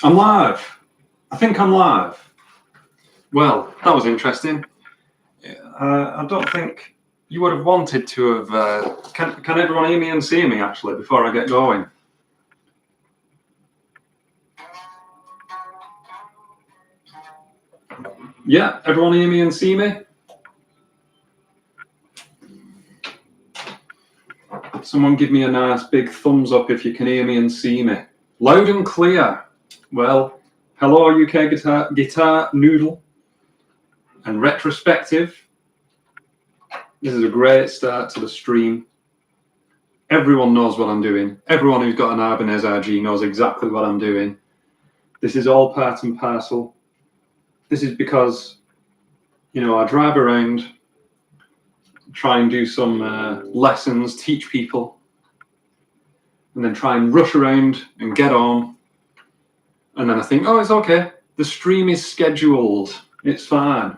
I'm live. I think I'm live. Well, that was interesting. I don't think you would have wanted to have... Can everyone hear me and see me, actually, before I get going? Yeah, everyone hear me and see me? Someone give me a nice big thumbs up if you can hear me and see me. Loud and clear. Well, hello UK guitar noodle and retrospective. This is a great start to the stream. Everyone knows what I'm doing. Everyone who's got an Ibanez RG knows exactly what I'm doing. This is all part and parcel. This is because, you know, I drive around, try and do some lessons, teach people, and then try and rush around and get on. And then I think, oh, it's okay. The stream is scheduled. It's fine.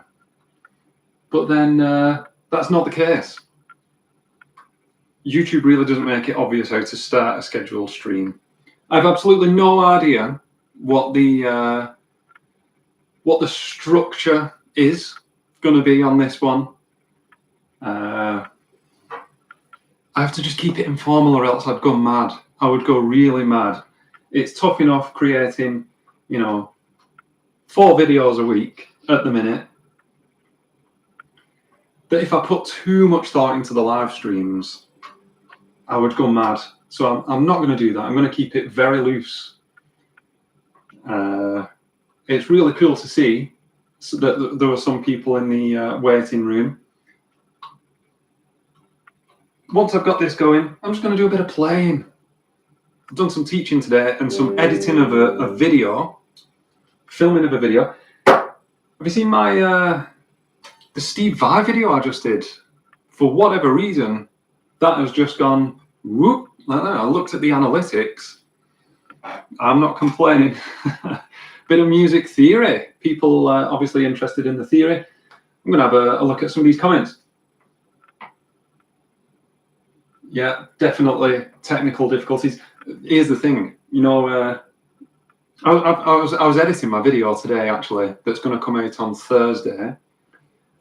But then that's not the case. YouTube really doesn't make it obvious how to start a scheduled stream. I have absolutely no idea what the structure is going to be on this one. I have to just keep it informal, or else I'd go mad. I would go really mad. It's tough enough creating, you know, 4 videos a week at the minute, that if I put too much thought into the live streams, I would go mad. So I'm not going to do that. I'm going to keep it very loose. It's really cool to see that there were some people in the waiting room. Once I've got this going, I'm just going to do a bit of playing. I've done some teaching today and some editing of a video, filming of a video. Have you seen my the Steve Vai video I just did? For whatever reason, that has just gone whoop like that. I looked at the analytics. I'm not complaining. Bit of music theory. People obviously interested in the theory. I'm going to have a look at some of these comments. Yeah, definitely technical difficulties. Here's the thing, you know, I was editing my video today, actually, that's going to come out on Thursday,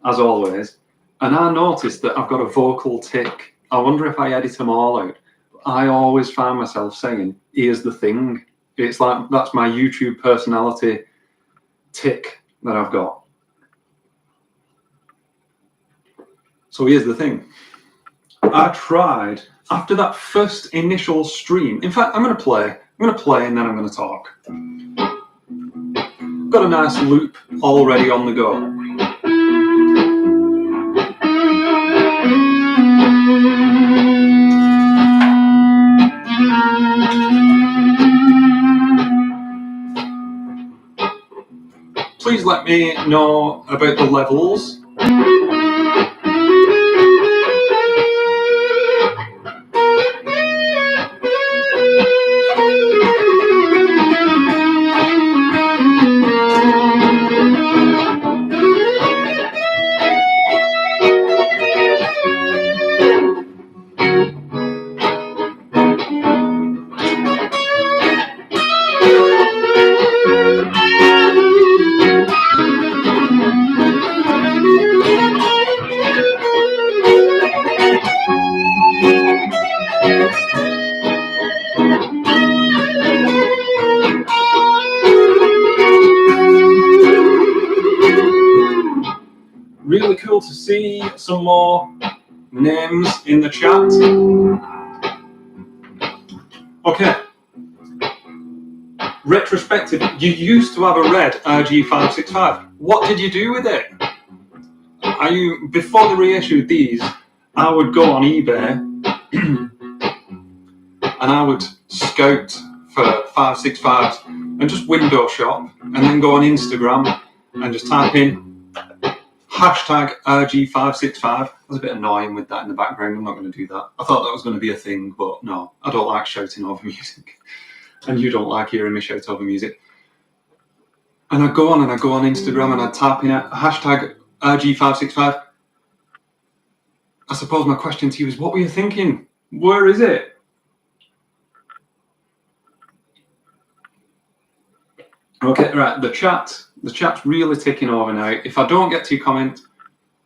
as always, and I noticed that I've got a vocal tick. I wonder if I edit them all out. I always find myself saying, here's the thing. It's like, that's my YouTube personality tick that I've got. So here's the thing. I tried, after that first initial stream, in fact, I'm going to play and then I'm going to talk. Got a nice loop already on the go. Please let me know about the levels. Really cool to see some more names in the chat. Okay. Retrospective. You used to have a red RG565. What did you do with it? Before they reissued these, I would go on eBay and I would scout for 565s and just window shop, and then go on Instagram and just type in hashtag RG565. I was a bit annoying with that in the background. I'm not going to do that. I thought that was going to be a thing, but no, I don't like shouting over music. And you don't like hearing me shout over music. And I'd go on Instagram and I'd type in hashtag RG565. I suppose my question to you is, what were you thinking? Where is it? Okay, right, the chat's really ticking over now. If I don't get to your comment,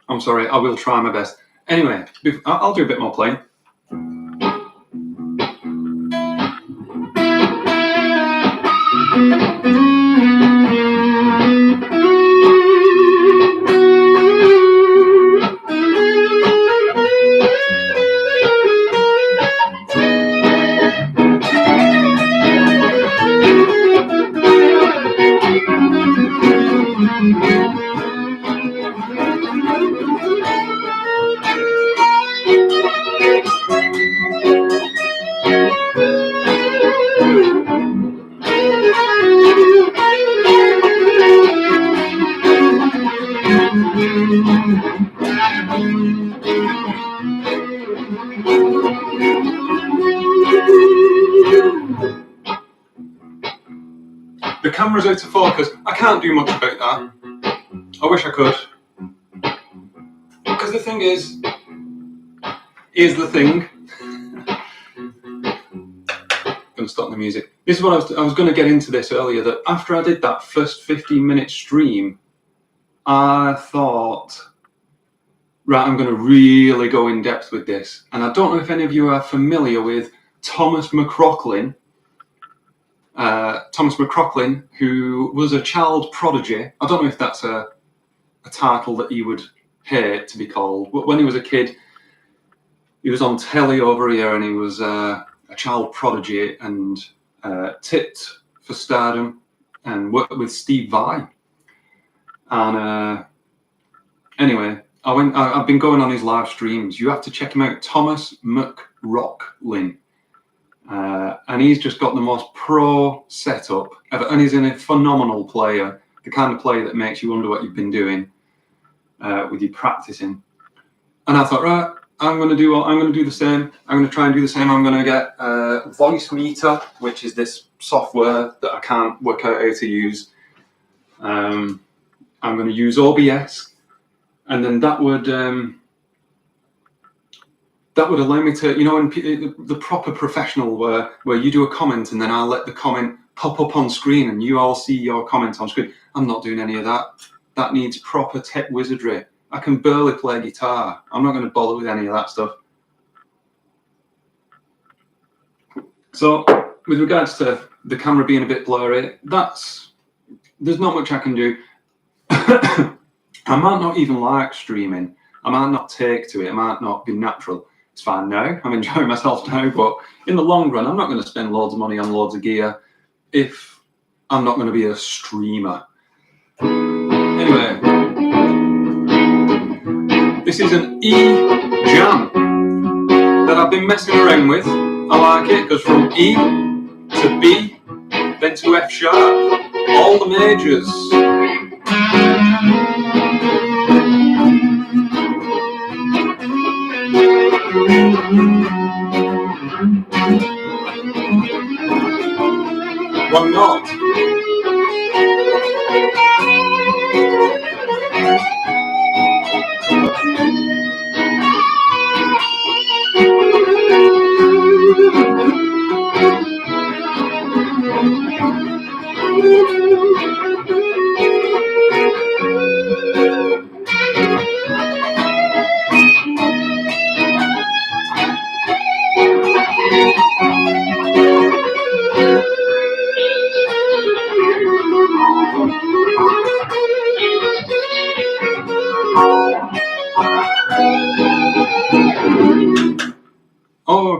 I'm sorry, I will try my best. Anyway, I'll do a bit more playing. The camera's out of focus. I can't do much about that. I wish I could. Because the thing is the thing. Gonna stop the music. This is what I was going to get into this earlier, that after I did that first 15-minute stream, I thought, right, I'm going to really go in depth with this. And I don't know if any of you are familiar with Thomas McCrocklin. Thomas McCrocklin, who was a child prodigy. I don't know if that's a title that he would hate to be called. But when he was a kid, he was on telly over here, and he was a child prodigy and tipped for stardom and worked with Steve Vai. And anyway, I've been going on his live streams. You have to check him out, Thomas McCrocklin. And he's just got the most pro setup ever, and he's a phenomenal player, the kind of player that makes you wonder what you've been doing with your practicing. And I thought, right, I'm going to do the same. I'm going to try and do the same. I'm going to get Voice Meter, which is this software that I can't work out how to use. I'm going to use OBS, and then that would allow me to, you know, in the proper professional where you do a comment and then I'll let the comment pop up on screen and you all see your comment on screen. I'm not doing any of that. That needs proper tech wizardry. I can barely play guitar. I'm not going to bother with any of that stuff. So, with regards to the camera being a bit blurry, there's not much I can do. I might not even like streaming. I might not take to it. I might not be natural. It's fine now. I'm enjoying myself now, but in the long run, I'm not going to spend loads of money on loads of gear if I'm not going to be a streamer. Anyway, this is an E jam that I've been messing around with. I like it because from E to B, then to F sharp, all the majors. One note.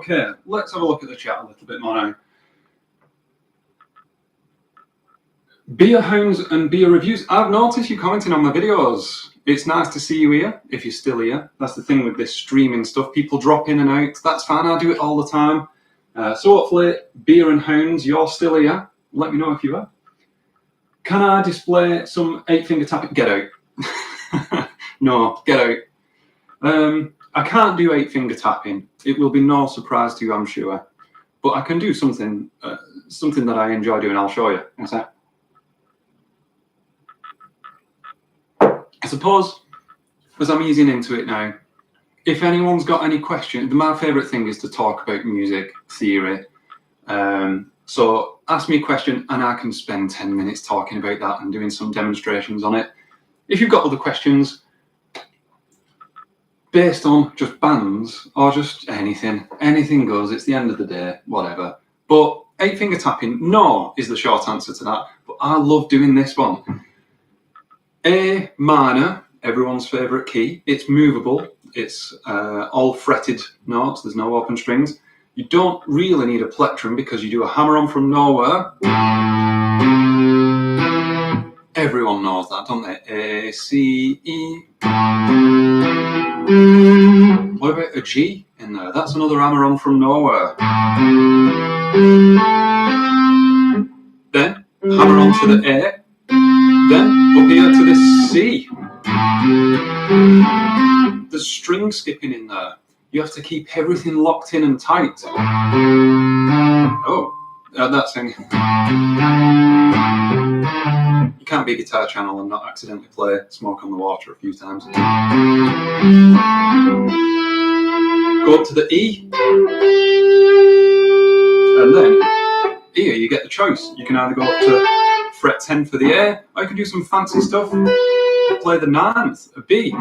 Okay, let's have a look at the chat a little bit more now. Beer hounds and beer reviews. I've noticed you commenting on my videos. It's nice to see you here, if you're still here. That's the thing with this streaming stuff. People drop in and out. That's fine, I do it all the time. So hopefully, beer and hounds, you're still here. Let me know if you are. Can I display some 8-finger tapping? Get out. No, get out. I can't do 8-finger tapping. It will be no surprise to you, I'm sure. But I can do something that I enjoy doing. I'll show you. What's that? I suppose, as I'm easing into it now, if anyone's got any questions, my favourite thing is to talk about music theory. So ask me a question and I can spend 10 minutes talking about that and doing some demonstrations on it. If you've got other questions based on just bands or just anything goes. It's the end of the day, whatever. But 8-finger tapping, no, is the short answer to that. But I love doing this one. A minor, everyone's favourite key. It's movable. It's all fretted notes. There's no open strings. You don't really need a plectrum because you do a hammer on from nowhere. Everyone knows that, don't they? A, C, E. What about a G in there? That's another hammer on from nowhere. Then hammer on to the A. Then up here to the C. There's string skipping in there. You have to keep everything locked in and tight. Oh, that's thing. You can't be a guitar channel and not accidentally play Smoke on the Water a few times. Go up to the E. And then here you get the choice. You can either go up to fret 10 for the A, or you can do some fancy stuff. Play the 9th, a B.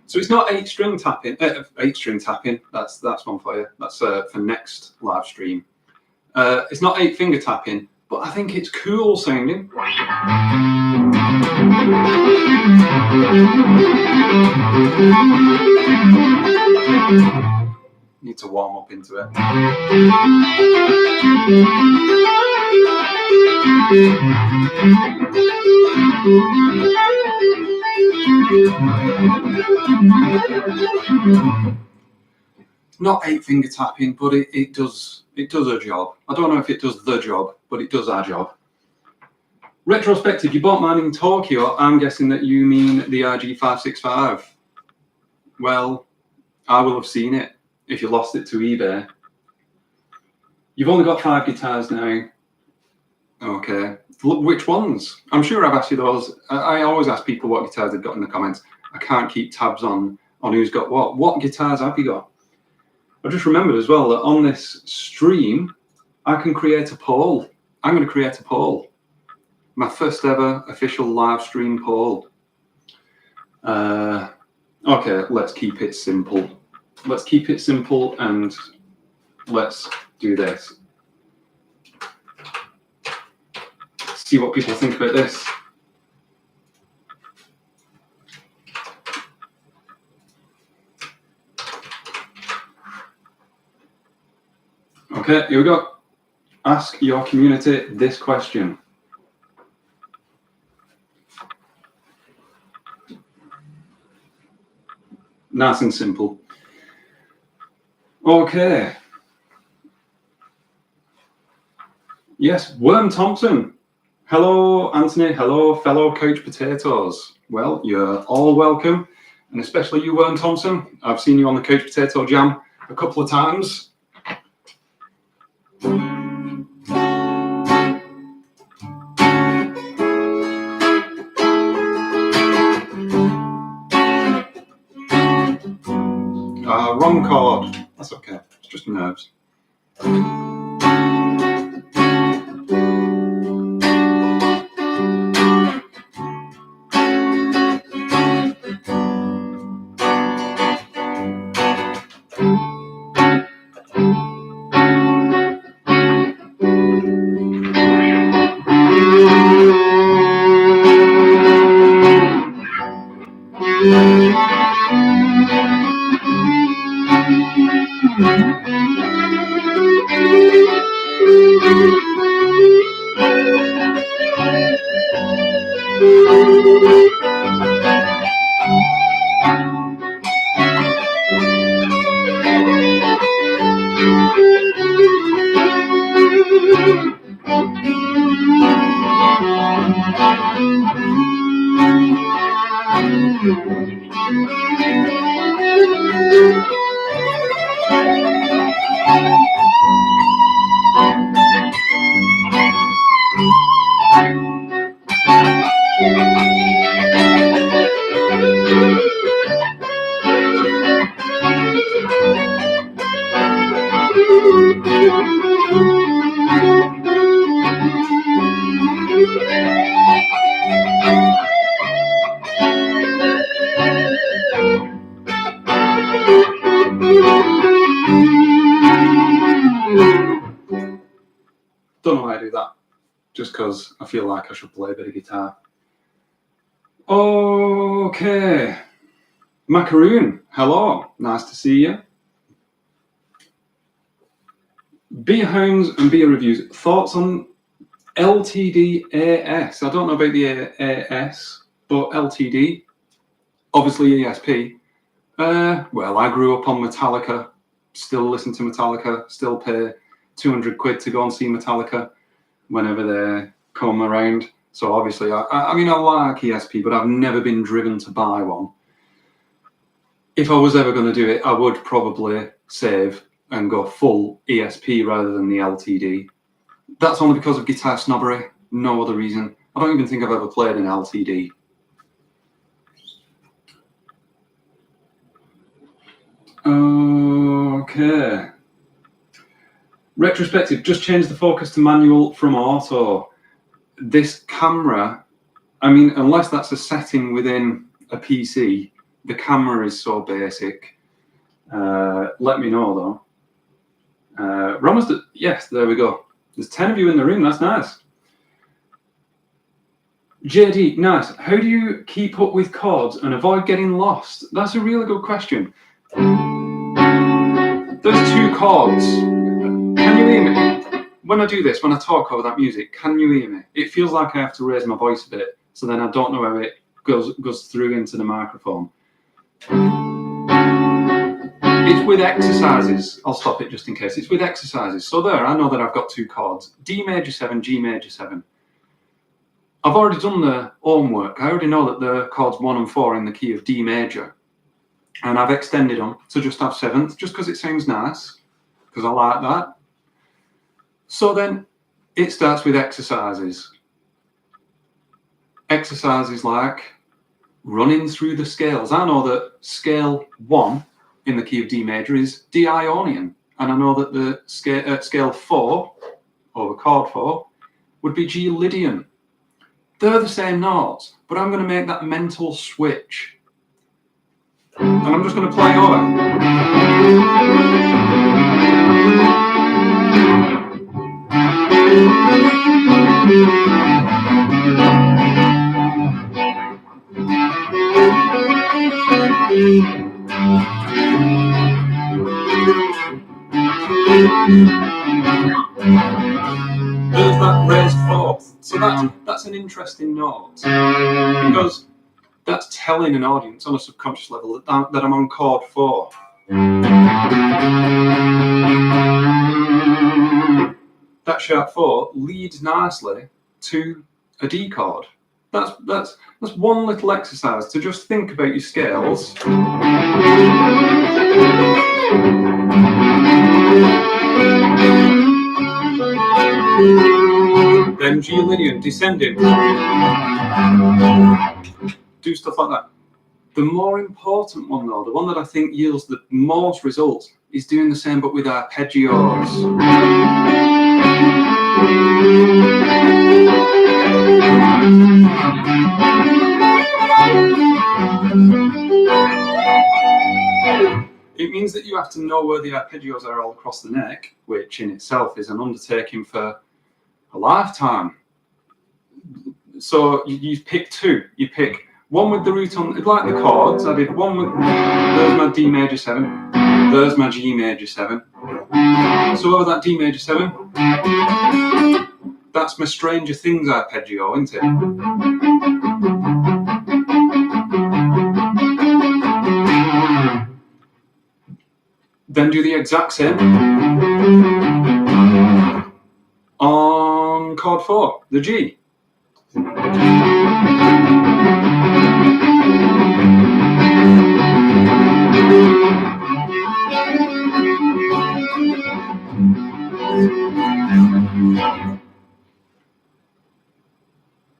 So it's not 8-string tapping. 8-string tapping. That's one for you. That's for next live stream. It's not 8-finger tapping, but I think it's cool sounding. Need to warm up into it. Not 8-finger tapping, but it does a job. I don't know if it does the job, but it does our job. Retrospective, you bought mine in Tokyo. I'm guessing that you mean the RG565. Well, I will have seen it if you lost it to eBay. You've only got 5 guitars now. Okay. Which ones? I'm sure I've asked you those. I always ask people what guitars they've got in the comments. I can't keep tabs on who's got what. What guitars have you got? I just remembered as well that on this stream, I can create a poll. I'm going to create a poll. My first ever official live stream poll. Okay, let's keep it simple. Let's keep it simple and let's do this. See what people think about this. Okay, here we go. Ask your community this question. Nice and simple. Okay. Yes, Worm Thompson. Hello, Anthony. Hello, fellow couch potatoes. Well, you're all welcome, and especially you, Worm Thompson. I've seen you on the Couch Potato Jam a couple of times. Wrong chord. That's okay. It's just nerves. just because I feel like I should play a bit of guitar. Okay. Macaroon, hello, nice to see you. Beer hounds and beer reviews. Thoughts on LTD AS? I don't know about the AS, but LTD, obviously ESP. Well, I grew up on Metallica, still listen to Metallica, still pay 200 quid to go and see Metallica whenever they come around. So obviously, I mean, I like ESP, but I've never been driven to buy one. If I was ever going to do it, I would probably save and go full ESP rather than the LTD. That's only because of guitar snobbery, no other reason. I don't even think I've ever played an LTD. Okay. Retrospective, just changed the focus to manual from auto. This camera, I mean, unless that's a setting within a PC, the camera is so basic. Let me know though. Ramos, yes, there we go. There's 10 of you in the room, that's nice. JD, nice. How do you keep up with chords and avoid getting lost? That's a really good question. There's 2 chords. Can you hear me? When I do this, when I talk over that music, can you hear me? It feels like I have to raise my voice a bit, so then I don't know how it goes through into the microphone. It's with exercises. I'll stop it just in case. It's with exercises. So there, I know that I've got 2 chords. D major 7, G major 7. I've already done the homework. I already know that the chords 1 and 4 in the key of D major. And I've extended them to just have 7th, just because it sounds nice, because I like that. So then it starts with exercises. Exercises like running through the scales. I know that scale 1 in the key of D major is D Ionian, and I know that the scale 4 over chord 4 would be G Lydian. They're the same notes, but I'm going to make that mental switch, and I'm just going to play over. There's that raised 4th. So that's an interesting note, because that's telling an audience on a subconscious level that I'm on chord 4. That sharp 4 leads nicely to a D chord. That's one little exercise to just think about your scales. Then G Lydian, descending. Do stuff like that. The more important one though, the one that I think yields the most results, is doing the same but with arpeggios. It means that you have to know where the arpeggios are all across the neck, which in itself is an undertaking for a lifetime. So you pick 2. You pick one with the root on, like the chords. I did one with, there's my D major 7, there's my G major 7. So over that D major 7, that's my Stranger Things arpeggio, isn't it? Then do the exact same on chord 4, the G.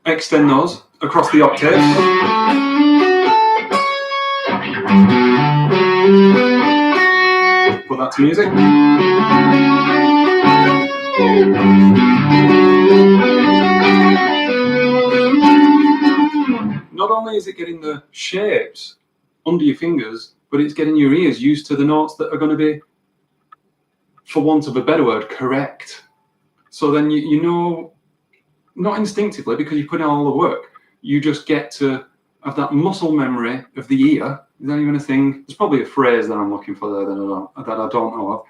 Extend those across the octaves. Put that to music. Not only is it getting the shapes under your fingers, but it's getting your ears used to the notes that are going to be, for want of a better word, correct. So then you know not instinctively because you put in all the work, you just get to have that muscle memory of the ear. Is that even a thing? There's probably a phrase that I'm looking for there that I don't know of.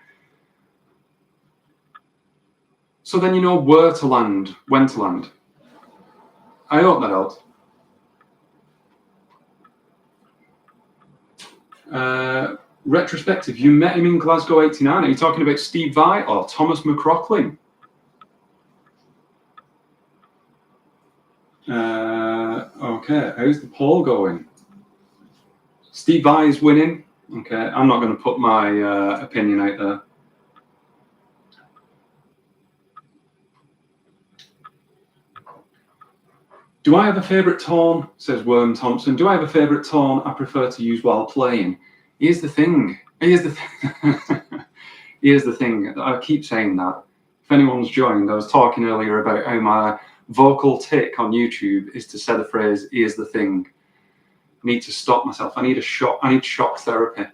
So then you know where to land, when to land. I hope that helped. Retrospective, you met him in Glasgow '89. Are you talking about Steve Vai or Thomas McCrocklin? Okay, how's the poll going? Steve Vai is winning. Okay, I'm not going to put my opinion out there. Do I have a favourite tone? Says Worm Thompson. Do I have a favourite tone I prefer to use while playing? Here's the thing. Here's the thing. I keep saying that. If anyone's joined, I was talking earlier about how my vocal tick on YouTube is to say the phrase, here's the thing. I need to stop myself. I need shock therapy.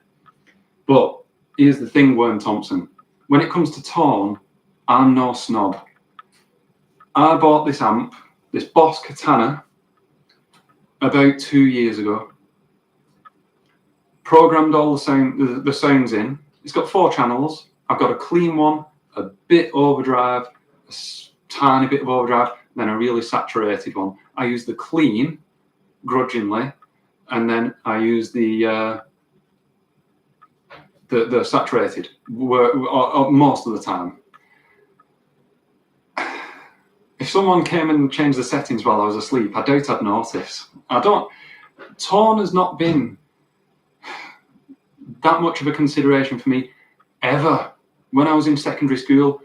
But here's the thing, Worm Thompson. When it comes to tone, I'm no snob. I bought this amp, this Boss Katana, about 2 years ago. Programmed all the sounds in. It's got 4 channels. I've got a clean one, a bit overdrive, a tiny bit of overdrive, then a really saturated one. I use the clean, grudgingly, and then I use the saturated most of the time. If someone came and changed the settings while I was asleep, I doubt I'd notice. Tone has not been that much of a consideration for me ever. When I was in secondary school,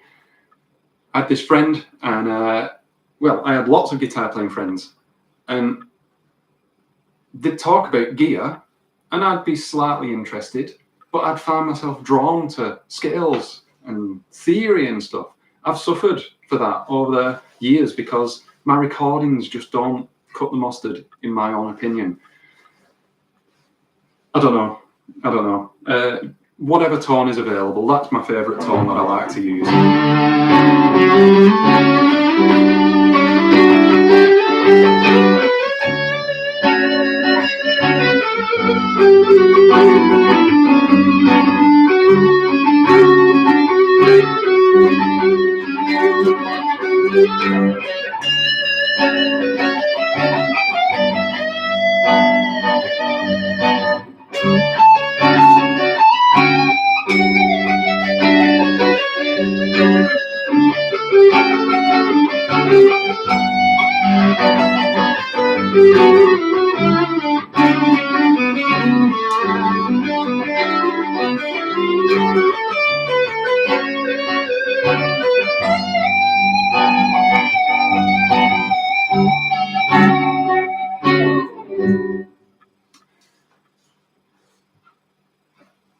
I had this friend, and well, I had lots of guitar playing friends, and they'd talk about gear, and I'd be slightly interested, but I'd find myself drawn to scales and theory and stuff. I've suffered for that over the years because my recordings just don't cut the mustard, in my own opinion. I don't know. Whatever tone is available, that's my favourite tone that I like to use.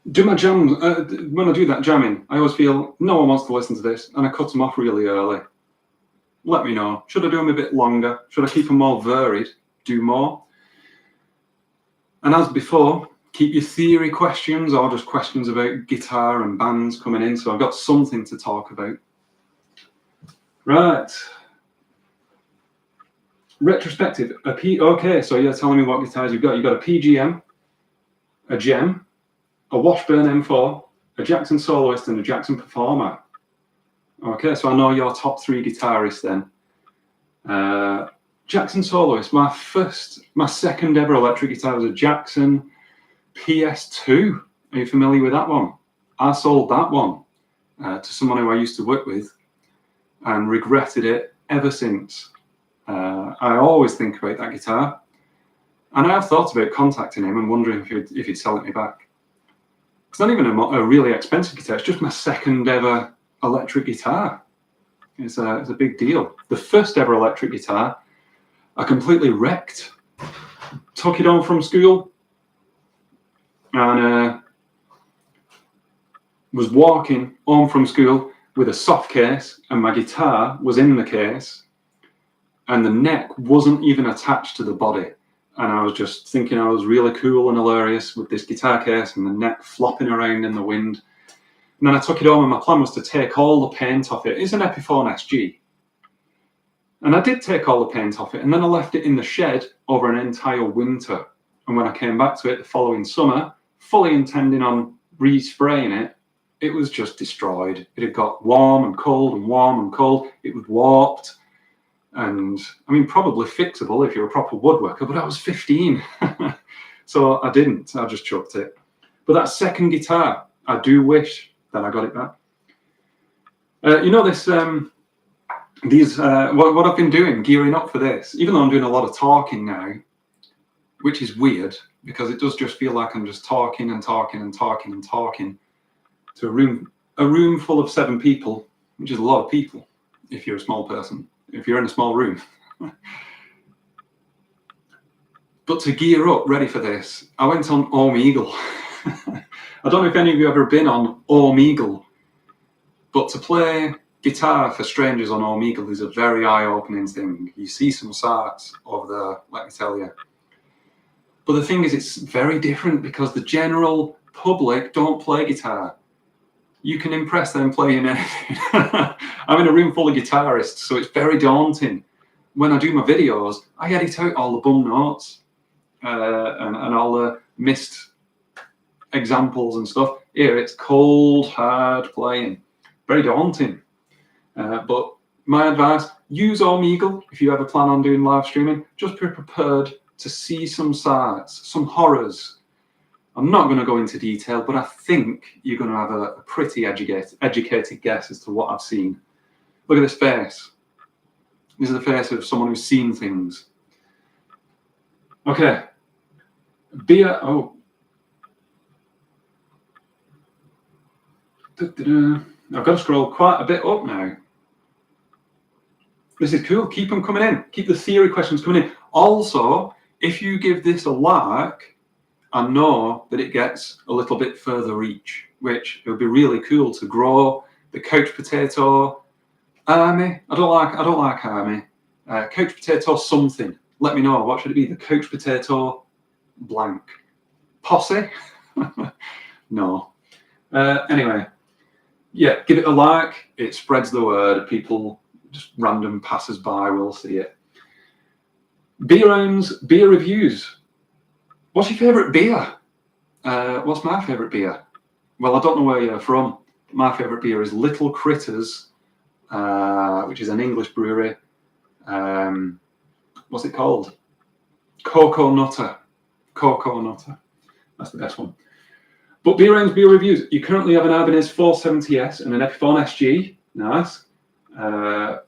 Do my jams, when I do that jamming, I always feel no one wants to listen to this, and I cut them off really early. Let me know. Should I do them a bit longer? Should I keep them more varied? Do more? And as before, keep your theory questions or just questions about guitar and bands coming in, so I've got something to talk about. Right. Retrospective. Okay, so you're telling me what guitars you've got. You've got a PGM, a Gem, a Washburn M4, a Jackson Soloist, and a Jackson Performer. Okay, so I know your top 3 guitarists then. Jackson Soloist, my second ever electric guitar was a Jackson PS2. Are you familiar with that one? I sold that one to someone who I used to work with and regretted it ever since. I always think about that guitar, and I have thought about contacting him and wondering if he'd sell it me back. It's not even a really expensive guitar. It's just my second ever electric guitar. It's a big deal. The first ever electric guitar, I completely wrecked. Took it home from school and was walking home from school with a soft case, and my guitar was in the case, and the neck wasn't even attached to the body. And I was just thinking I was really cool and hilarious with this guitar case and the neck flopping around in the wind. And then I took it home, and my plan was to take all the paint off it. It's an Epiphone SG. And I did take all the paint off it, and then I left it in the shed over an entire winter. And when I came back to it the following summer, fully intending on respraying it, it was just destroyed. It had got warm and cold and warm and cold. It was warped. And I mean, probably fixable if you're a proper woodworker, but I was 15. So I didn't, I just chucked it. But that second guitar, I do wish that I got it back. You know, this, what I've been doing, gearing up for this, even though I'm doing a lot of talking now, which is weird because it does just feel like I'm just talking and talking and talking and talking to a room full of 7 people, which is a lot of people if you're a small person, if you're in a small room. But to gear up ready for this, I went on Omegle. I don't know if any of you have ever been on Omegle, but to play guitar for strangers on Omegle is a very eye-opening thing. You see some sights over there, let me tell you. But the thing is, it's very different because the general public don't play guitar. You can impress them playing anything. I'm in a room full of guitarists, so it's very daunting. When I do my videos, I edit out all the bum notes and all the missed examples and stuff. Here, it's cold, hard playing. Very daunting. But my advice, use Omegle if you ever plan on doing live streaming. Just be prepared to see some sights, some horrors. I'm not going to go into detail, but I think you're going to have a pretty educated guess as to what I've seen. Look at this face. This is the face of someone who's seen things. Okay. Beer. Oh. I've got to scroll quite a bit up now. This is cool. Keep them coming in. Keep the theory questions coming in. Also, if you give this a like, I know that it gets a little bit further reach, which it would be really cool to grow the couch potato army. I don't like army. Couch potato something. Let me know. What should it be? The couch potato blank posse? No. Anyway, yeah, give it a like. It spreads the word. People, just random passers-by will see it. Beer owns beer reviews. What's your favourite beer? What's my favourite beer? Well, I don't know where you're from. My favourite beer is Little Critters, which is an English brewery. What's it called? Cocoa Nutter. Cocoa Nutter. That's the best one. But beer owns beer reviews. You currently have an Ibanez 470S and an Epiphone SG. Nice.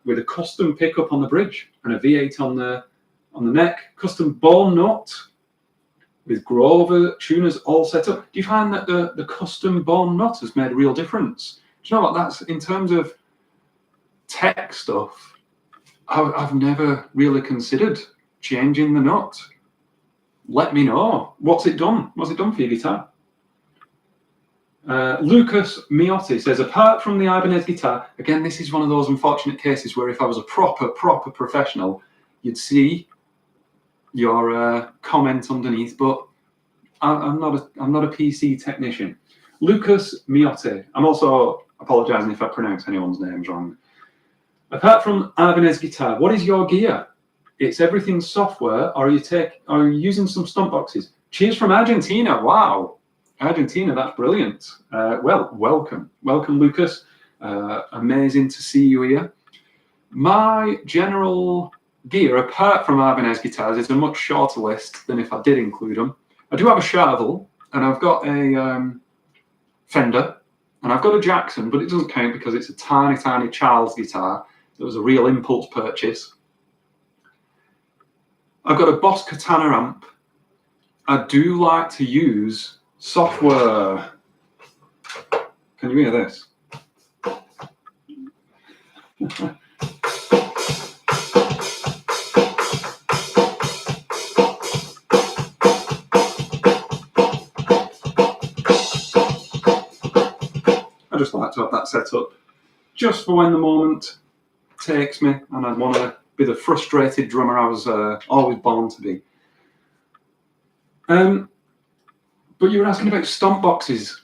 With a custom pickup on the bridge and a V8 on the neck. Custom bone nut with Grover tuners all set up. Do you find that the custom bone nut has made a real difference? Do you know what? That's in terms of tech stuff. I've never really considered changing the nut. Let me know. What's it done? What's it done for your guitar? Lucas Miotti says, apart from the Ibanez guitar, again, this is one of those unfortunate cases where if I was a proper professional, you'd see your comment underneath, but I'm not a PC technician. Lucas Miotti. I'm also apologising if I pronounce anyone's names wrong. Apart from Ibanez guitar, what is your gear? It's everything software, or are you using some stump boxes? Cheers from Argentina. Wow. Argentina, that's brilliant. Well, welcome, Lucas. Amazing to see you here. My general gear, apart from Ibanez guitars, is a much shorter list than if I did include them. I do have a Charvel, and I've got a Fender, and I've got a Jackson, but it doesn't count because it's a tiny Charles guitar. It was a real impulse purchase. I've got a Boss Katana amp. I do like to use software. Can you hear this? I just like to have that set up just for when the moment takes me and I want to be the frustrated drummer I was always born to be. But you were asking about stomp boxes.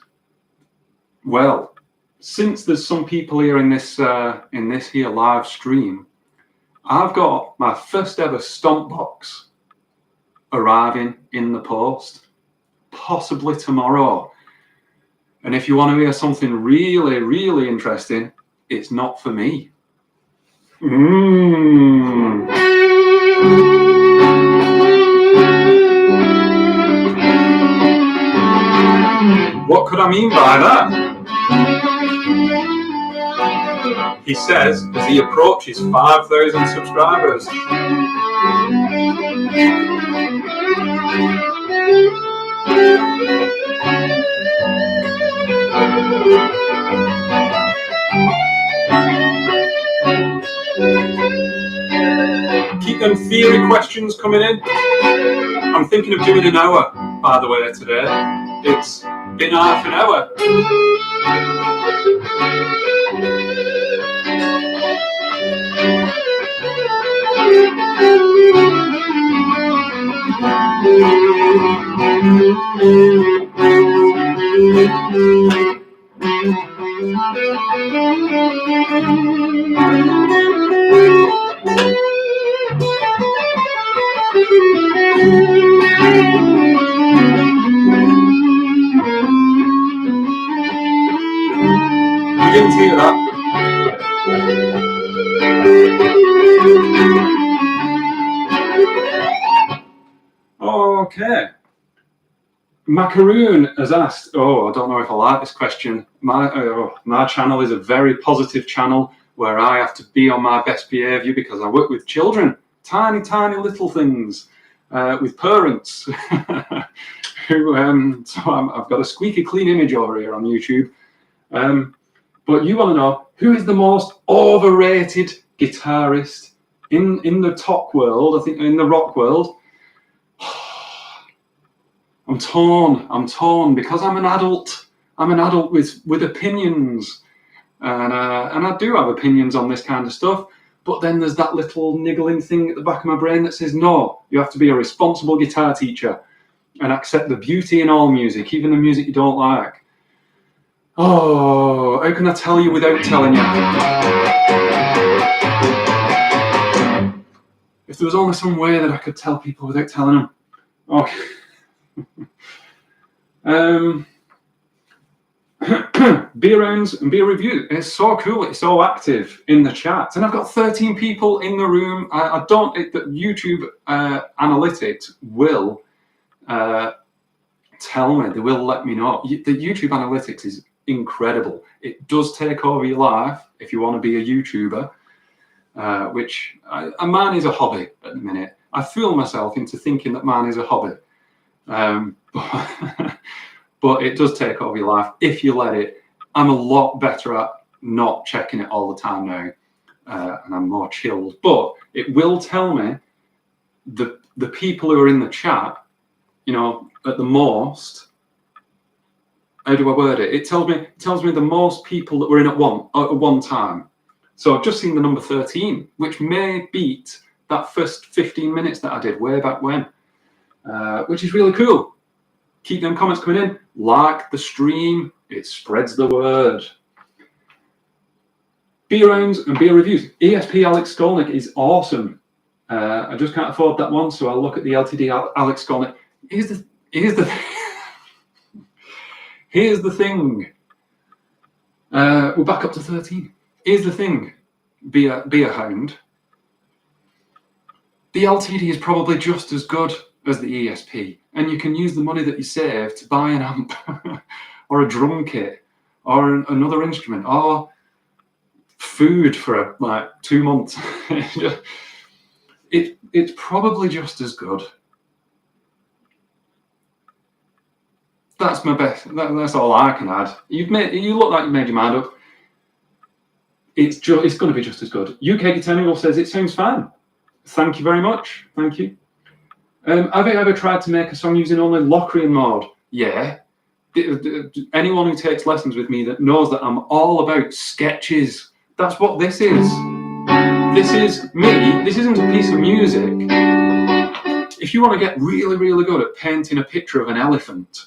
Well, since there's some people here in this here live stream, I've got my first ever stomp box arriving in the post, possibly tomorrow. And if you want to hear something really, really interesting, it's not for me. What could I mean by that? He says as he approaches 5,000 subscribers. Keep them theory questions coming in. I'm thinking of doing an hour, by the way, today. It's been half an hour. You didn't hear that? Okay. Macaroon has asked, I don't know if I like this question. My channel is a very positive channel where I have to be on my best behaviour because I work with children, tiny, tiny little things, with parents. So I've got a squeaky clean image over here on YouTube. But you want to know, who is the most overrated guitarist in the talk world, I think, in the rock world? I'm torn because I'm an adult. I'm an adult with opinions, and I do have opinions on this kind of stuff. But then there's that little niggling thing at the back of my brain that says, no, you have to be a responsible guitar teacher and accept the beauty in all music, even the music you don't like. Oh, how can I tell you without telling you? If there was only some way that I could tell people without telling them. Okay. Beer rounds and beer reviews. It's so cool. It's so active in the chat, and I've got 13 people in the room. I don't. That YouTube analytics will tell me. They will let me know. The YouTube analytics is incredible. It does take over your life if you want to be a YouTuber, which mine is a hobby at the minute. I fool myself into thinking that mine is a hobby. But it does take over your life if you let it. I'm a lot better at not checking it all the time now, and I'm more chilled. But it will tell me the people who are in the chat, you know, at the most. How do I word it? It tells me the most people that were in at one time. So I've just seen the number 13, which may beat that first 15 minutes that I did way back when, which is really cool. Keep them comments coming in. Like the stream, it spreads the word. Beer rounds and beer reviews. ESP Alex Skolnick is awesome. I just can't afford that one, so I'll look at the LTD Alex Skolnick. Here's the here's the thing. We're back up to 13. Here's the thing, beer hound. The LTD is probably just as good as the ESP, and you can use the money that you save to buy an amp or a drum kit or another instrument or food for like 2 months. It's probably just as good. That's my best. That's all I can add. You look like you made your mind up. It's going to be just as good. UK Guitar Noodle says it sounds fine. Thank you very much. Thank you. Have you ever tried to make a song using only Locrian mode? Yeah. Anyone who takes lessons with me that knows that I'm all about sketches. That's what this is. This is me. This isn't a piece of music. If you want to get really, really good at painting a picture of an elephant,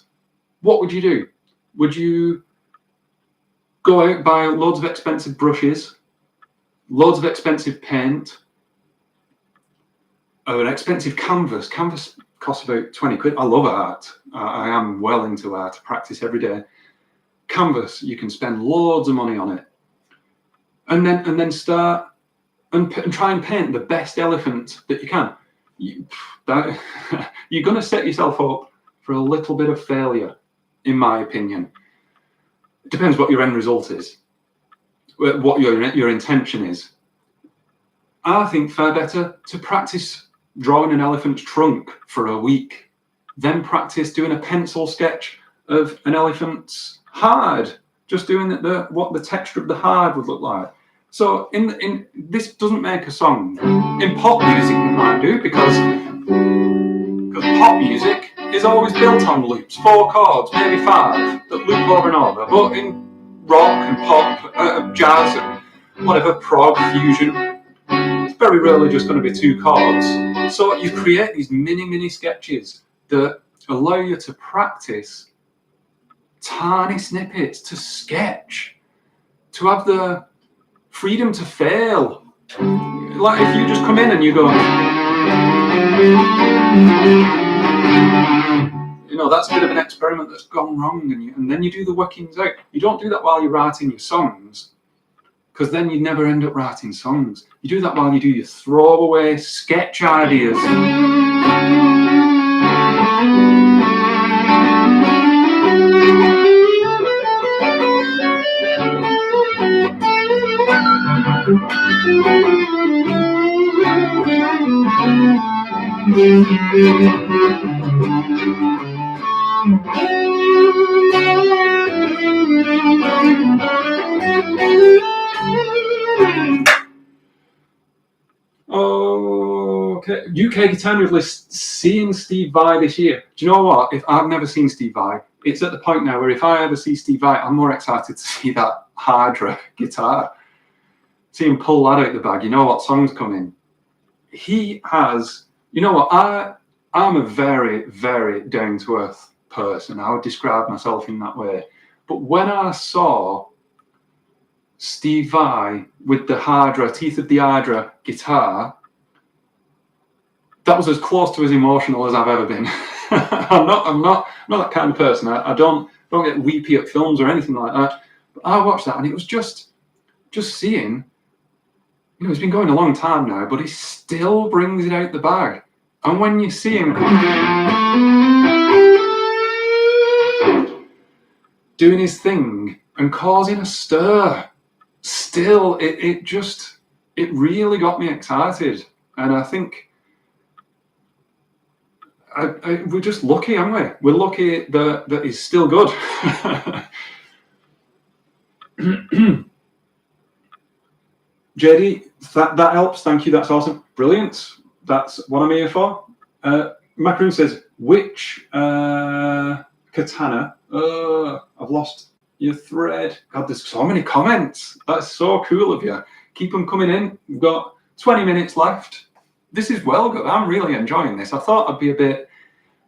what would you do? Would you go out and buy loads of expensive brushes, loads of expensive paint, an expensive canvas. Canvas costs about 20 quid. I love art. I am well into art. I practice every day. Canvas, you can spend loads of money on it, and then start and try and paint the best elephant that you can. You're going to set yourself up for a little bit of failure, in my opinion. It depends what your end result is, what your intention is. I think far better to practice drawing an elephant's trunk for a week, then practice doing a pencil sketch of an elephant's hide, just doing what the texture of the hide would look like. So in this doesn't make a song. In pop music you might do, because pop music is always built on loops, 4 chords, maybe 5, that loop over and over. But in rock and pop, jazz, and whatever, prog, fusion, it's very rarely just going to be 2 chords. So you create these mini sketches that allow you to practice tiny snippets, to sketch, to have the freedom to fail. Like if you just come in and you go, you know, that's a bit of an experiment that's gone wrong, and then you do the workings out. You don't do that while you're writing your songs, because then you never end up writing songs. You do that while you do your throwaway sketch ideas. Okay, UK Guitar Noodlist seeing Steve Vai this year. Do you know what? If I've never seen Steve Vai, it's at the point now where if I ever see Steve Vai, I'm more excited to see that Hydra guitar. See him pull that out the bag. You know what song's coming. He has, you know what, I'm a very down-to-earth person. I would describe myself in that way. But when I saw Steve Vai with the Hydra, Teeth of the Hydra guitar, that was as close to as emotional as I've ever been. I'm not that kind of person. I don't get weepy at films or anything like that. But I watched that and it was just seeing, you know, it's been going a long time now, but he still brings it out the bag. And when you see him doing his thing and causing a stir, still, it really got me excited. And I think we're just lucky, aren't we? We're lucky that he's still good. JD, that helps. Thank you. That's awesome. Brilliant. That's what I'm here for. Macaroon says, which Katana? I've lost your thread. God, there's so many comments. That's so cool of you. Keep them coming in. We've got 20 minutes left. This is well good. I'm really enjoying this. I thought I'd be a bit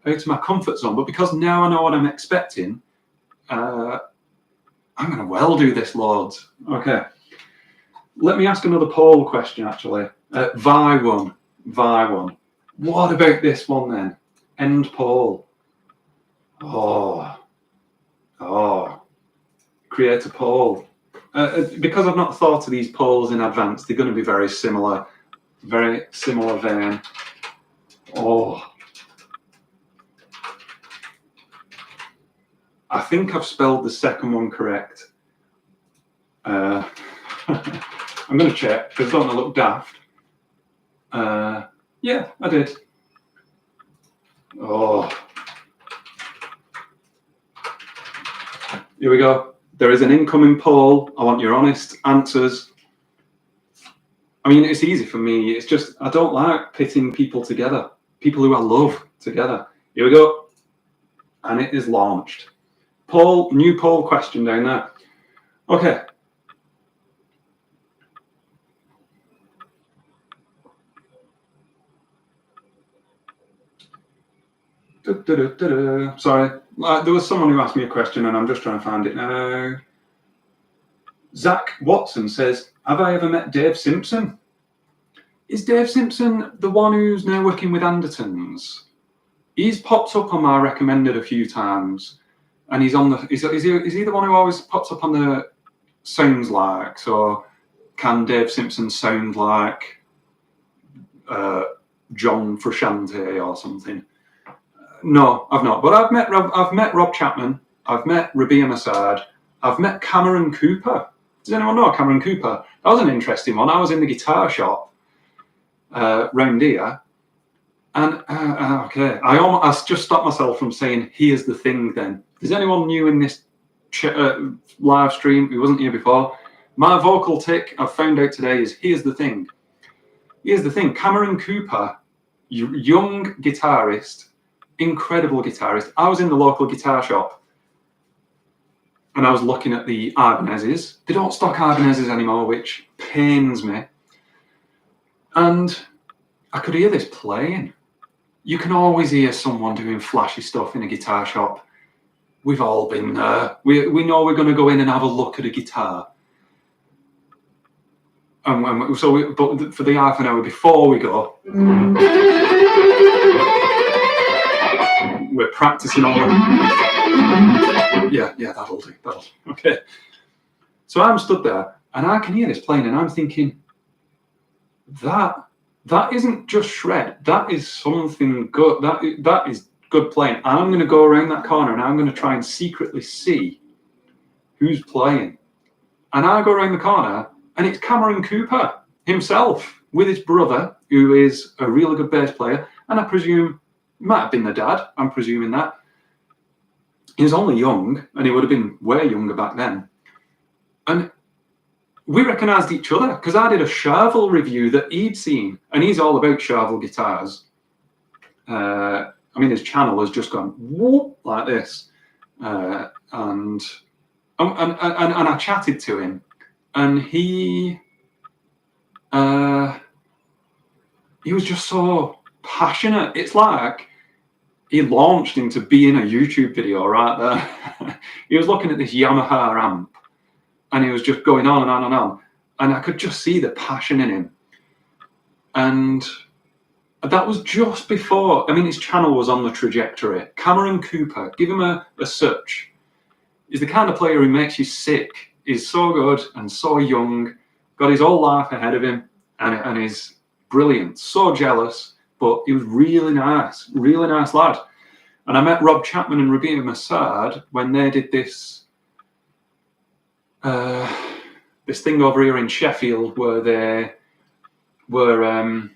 out of my comfort zone, but because now I know what I'm expecting, I'm going to well do this loads. Okay. Let me ask another poll question, actually. Vi one. What about this one then? End poll. Oh. Create a poll. Because I've not thought of these polls in advance, they're going to be very similar vein. Oh. I think I've spelled the second one correct. I'm going to check because I don't want to look daft. Yeah, I did. Oh. Here we go. There is an incoming poll. I want your honest answers. I mean, it's easy for me. It's just, I don't like pitting people together. People who I love together. Here we go. And it is launched. New poll question down there. Okay. Sorry, there was someone who asked me a question and I'm just trying to find it now. Zach Watson says, have I ever met Dave Simpson? Is Dave Simpson the one who's now working with Andertons? He's popped up on my recommended a few times, and he's on the. Is he the one who always pops up on the sounds like? So can Dave Simpson sound like John Frusciante or something? No, I've not. But I've met Rob Chapman. I've met Rabia Massad. I've met Cameron Cooper. Does anyone know Cameron Cooper? That was an interesting one. I was in the guitar shop round here, and okay, I just stopped myself from saying "Here's the thing." Then, is anyone new in this live stream who wasn't here before? My vocal tick I've found out today is "Here's the thing." Here's the thing. Cameron Cooper, young guitarist, incredible guitarist. I was in the local guitar shop, and I was looking at the Ibanez's. They don't stock Ibanez's anymore, which pains me. And I could hear this playing. You can always hear someone doing flashy stuff in a guitar shop. We've all been there. We know we're going to go in and have a look at a guitar. But for the half an hour before we go, we're practicing all the... Yeah, that'll do. Okay. So I'm stood there, and I can hear this playing, and I'm thinking, that isn't just shred. That is something good. That is good playing. I'm going to go around that corner, and I'm going to try and secretly see who's playing. And I go around the corner, and it's Cameron Cooper himself with his brother, who is a really good bass player, and I presume might have been the dad. I'm presuming that. He was only young, and he would have been way younger back then. And we recognised each other because I did a Charvel review that he'd seen, and he's all about Charvel guitars. I mean, his channel has just gone whoop like this, and I chatted to him, and he was just so passionate. It's like he launched into being a YouTube video right there. He was looking at this Yamaha amp, and he was just going on and on and on. And I could just see the passion in him. And that was just before, I mean, his channel was on the trajectory. Cameron Cooper, give him a search. He's the kind of player who makes you sick. He's so good and so young, got his whole life ahead of him, and he's brilliant. So jealous, but he was really nice lad. And I met Rob Chapman and Rabia Massad when they did this this thing over here in Sheffield where they were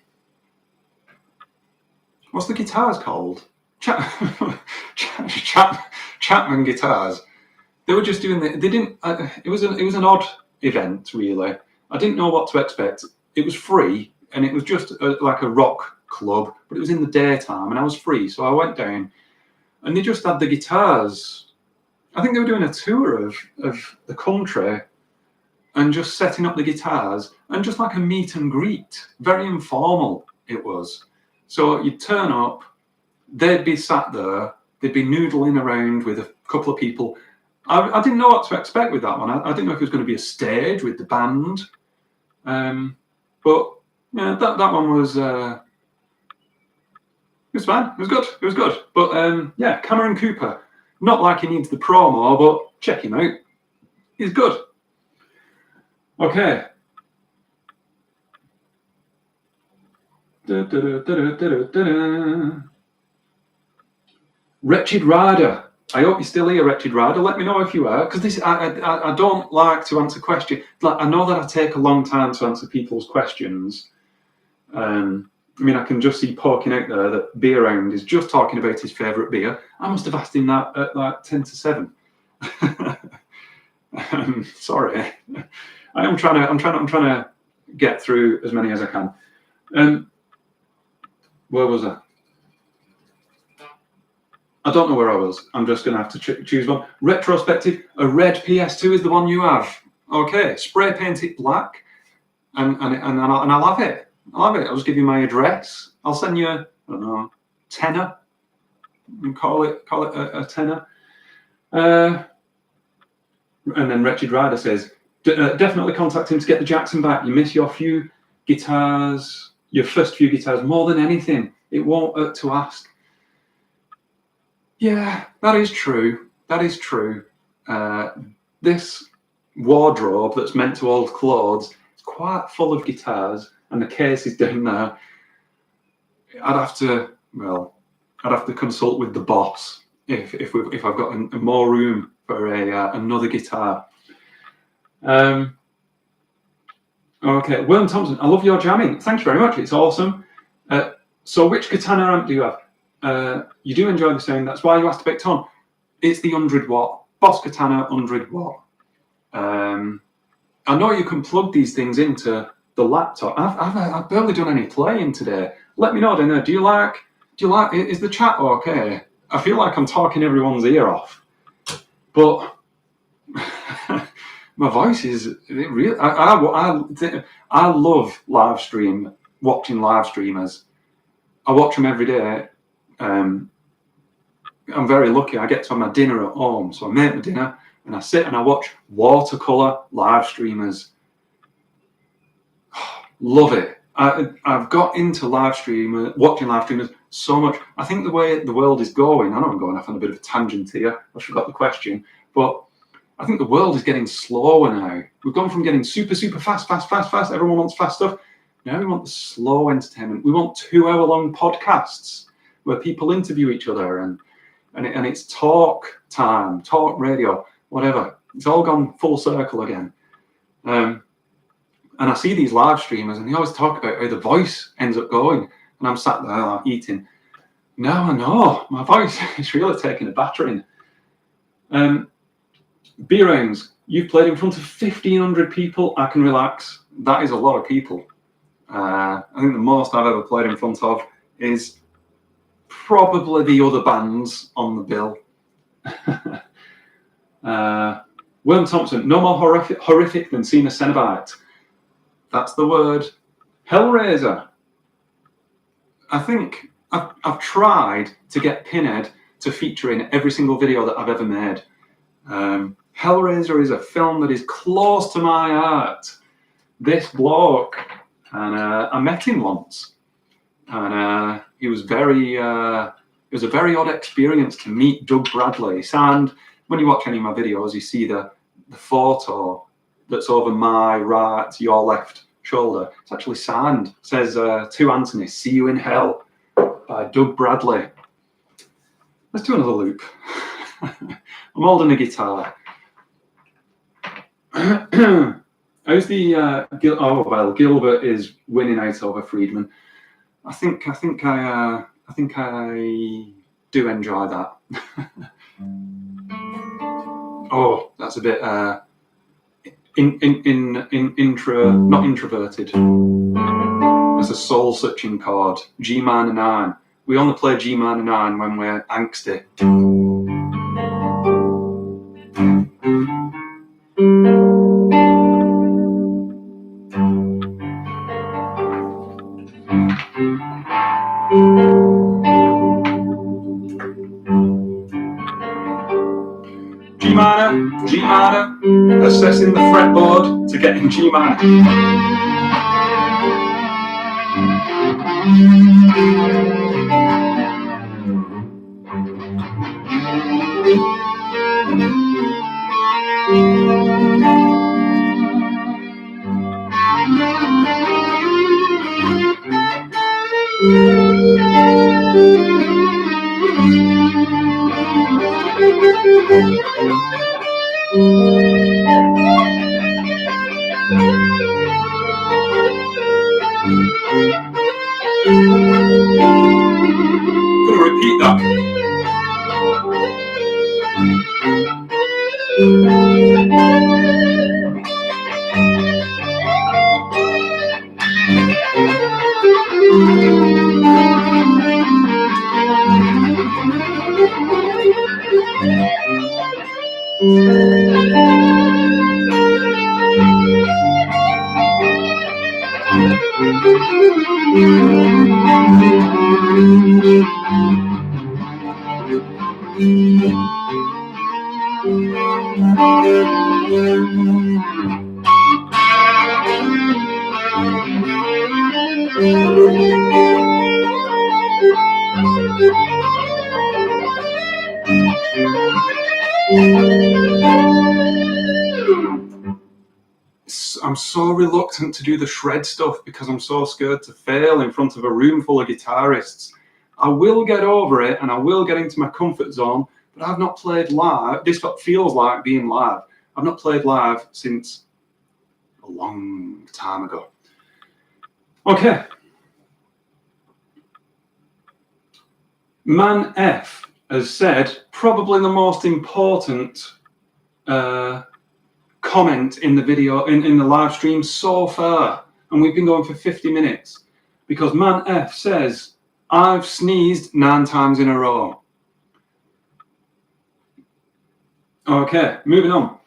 what's the guitars called? Chapman guitars. They were just doing they didn't. It was an odd event, really. I didn't know what to expect. It was free, and it was just like a rock club, but it was in the daytime, and I was free, so I went down, and they just had the guitars. I think they were doing a tour of the country, and just setting up the guitars, and just like a meet and greet, very informal it was. So you'd turn up, they'd be sat there, they'd be noodling around with a couple of people. I didn't know what to expect with that one. I didn't know if it was going to be a stage with the band. But yeah, that one was it was fine. It was good. It was good. But yeah, Cameron Cooper. Not like he needs the promo, but check him out. He's good. Okay. Wretched Rider. I hope you're still here, Wretched Rider. Let me know if you are, because this I don't like to answer questions. Like, I know that I take a long time to answer people's questions. I mean, I can just see poking out there that Beer Round is just talking about his favourite beer. I must have asked him that at like 10 to 7. Sorry, I'm trying to get through as many as I can. Where was I? I don't know where I was. I'm just going to have to choose one. Retrospective. A red PS2 is the one you have. Okay. Spray paint it black, and I love it. I love it. I'll just give you my address. I'll send you, I don't know, tenner. And call it a tenner. And then Wretched Rider says, definitely contact him to get the Jackson back. You miss your few guitars your first few guitars more than anything. It won't hurt to ask. Yeah, that is true. That is true. This wardrobe that's meant to hold clothes is quite full of guitars, and the case is down there. I'd have to consult with the boss if I've got more room for another guitar. Okay, William Thompson, I love your jamming. Thanks very much. It's awesome. So which Katana amp do you have? You do enjoy the sound. That's why you asked to pick tone. It's the 100 watt Boss Katana 100 watt. I know you can plug these things into the laptop. I've barely done any playing today. Let me know, Dana. Do you like? Is the chat okay? I feel like I'm talking everyone's ear off, but my voice is real. I love live stream, watching live streamers. I watch them every day. I'm very lucky. I get to have my dinner at home, so I make my dinner and I sit and I watch watercolor live streamers. Love it. I've got into watching live streamers so much. I think the way the world is going, I know I'm going off on a bit of a tangent here. I forgot the question, but I think the world is getting slower now. We've gone from getting super fast. Everyone wants fast stuff. Now we want the slow entertainment. We want 2-hour-long podcasts where people interview each other and it's talk time, talk radio, whatever. It's all gone full circle again. And I see these live streamers and they always talk about how the voice ends up going. And I'm sat there eating. Now I know my voice is really taking a battering. B-Rounds, you've played in front of 1,500 people. I can relax. That is a lot of people. I think the most I've ever played in front of is probably the other bands on the bill. William Thompson, no more horrific than seeing a Cenobite. That's the word. Hellraiser. I think I've tried to get Pinhead to feature in every single video that I've ever made. Hellraiser is a film that is close to my heart. This bloke, and I met him once, and it was a very odd experience to meet Doug Bradley. And when you watch any of my videos, you see the photo that's over my right, your left shoulder. It's actually signed. It says to Anthony, "See you in hell," by Doug Bradley. Let's do another loop. I'm holding a guitar. How's the Gilbert is winning out over Friedman. I think I do enjoy that. Oh, that's a bit not introverted. That's a soul searching chord. G minor 9. We only play G minor 9 when we're angsty. G minor, assessing the fretboard to get in G minor. I'm going to repeat that. I'm so reluctant to do the shred stuff because I'm so scared to fail in front of a room full of guitarists. I will get over it and I will get into my comfort zone, but I've not played live. This feels like being live. I've not played live since a long time ago. Okay. Man F has said probably the most important comment in the video, in the live stream so far, and we've been going for 50 minutes, because Man F says, I've sneezed 9 times in a row. Okay, moving on.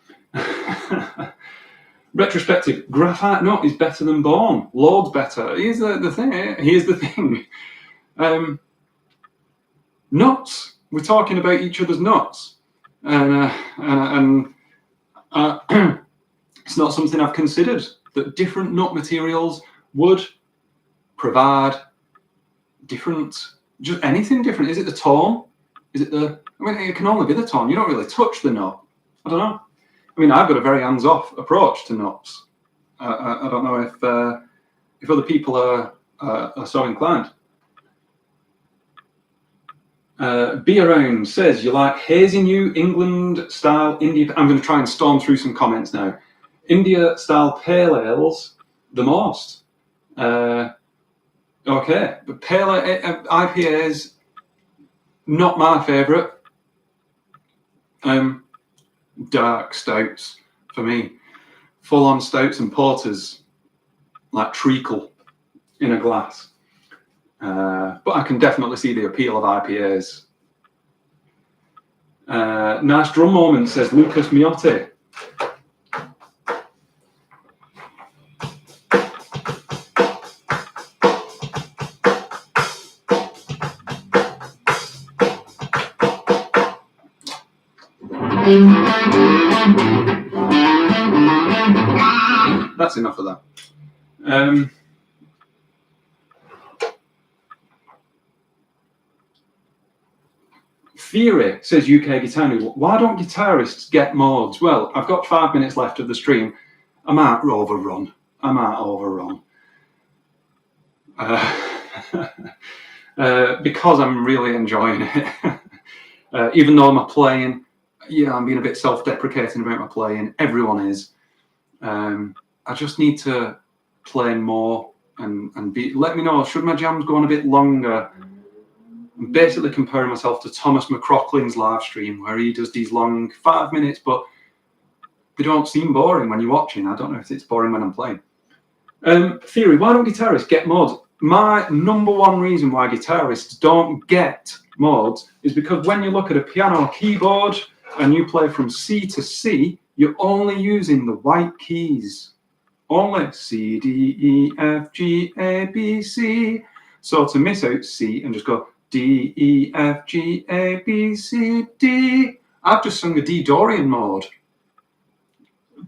Retrospective, graphite nut is better than bone, loads better. Here's the thing. Nuts, we're talking about each other's nuts, and it's not something I've considered, that different nut materials would provide different, just anything different. Is it the tone? Is it the, I mean, it can only be the tone. You don't really touch the nut. I don't know. I mean, I've got a very hands-off approach to nuts. I don't know if other people are so inclined. Be Around says, you like hazy New England style India. I'm going to try and storm through some comments now. India style pale ales, the most. Okay, but pale IPAs, not my favourite. Dark stouts for me. Full on stouts and porters, like treacle in a glass. But I can definitely see the appeal of IPAs. Nice drum moment, says Lucas Miotti. That's enough of that. Theory says UK Guitar Noodle. Why don't guitarists get mods? Well, I've got 5 minutes left of the stream. I might overrun. Because I'm really enjoying it. Even though my playing, yeah, I'm being a bit self-deprecating about my playing. Everyone is. I just need to play more and be. Let me know, should my jams go on a bit longer? I'm basically comparing myself to Thomas McCraughlin's live stream, where he does these long 5 minutes, but they don't seem boring when you're watching. I don't know if it's boring when I'm playing. Theory, why don't guitarists get mods? My #1 reason why guitarists don't get mods is because when you look at a piano keyboard and you play from C to C, you're only using the white keys. Only C, D, E, F, G, A, B, C. So to miss out C and just go D, E, F, G, A, B, C, D. I've just sung a D Dorian mode.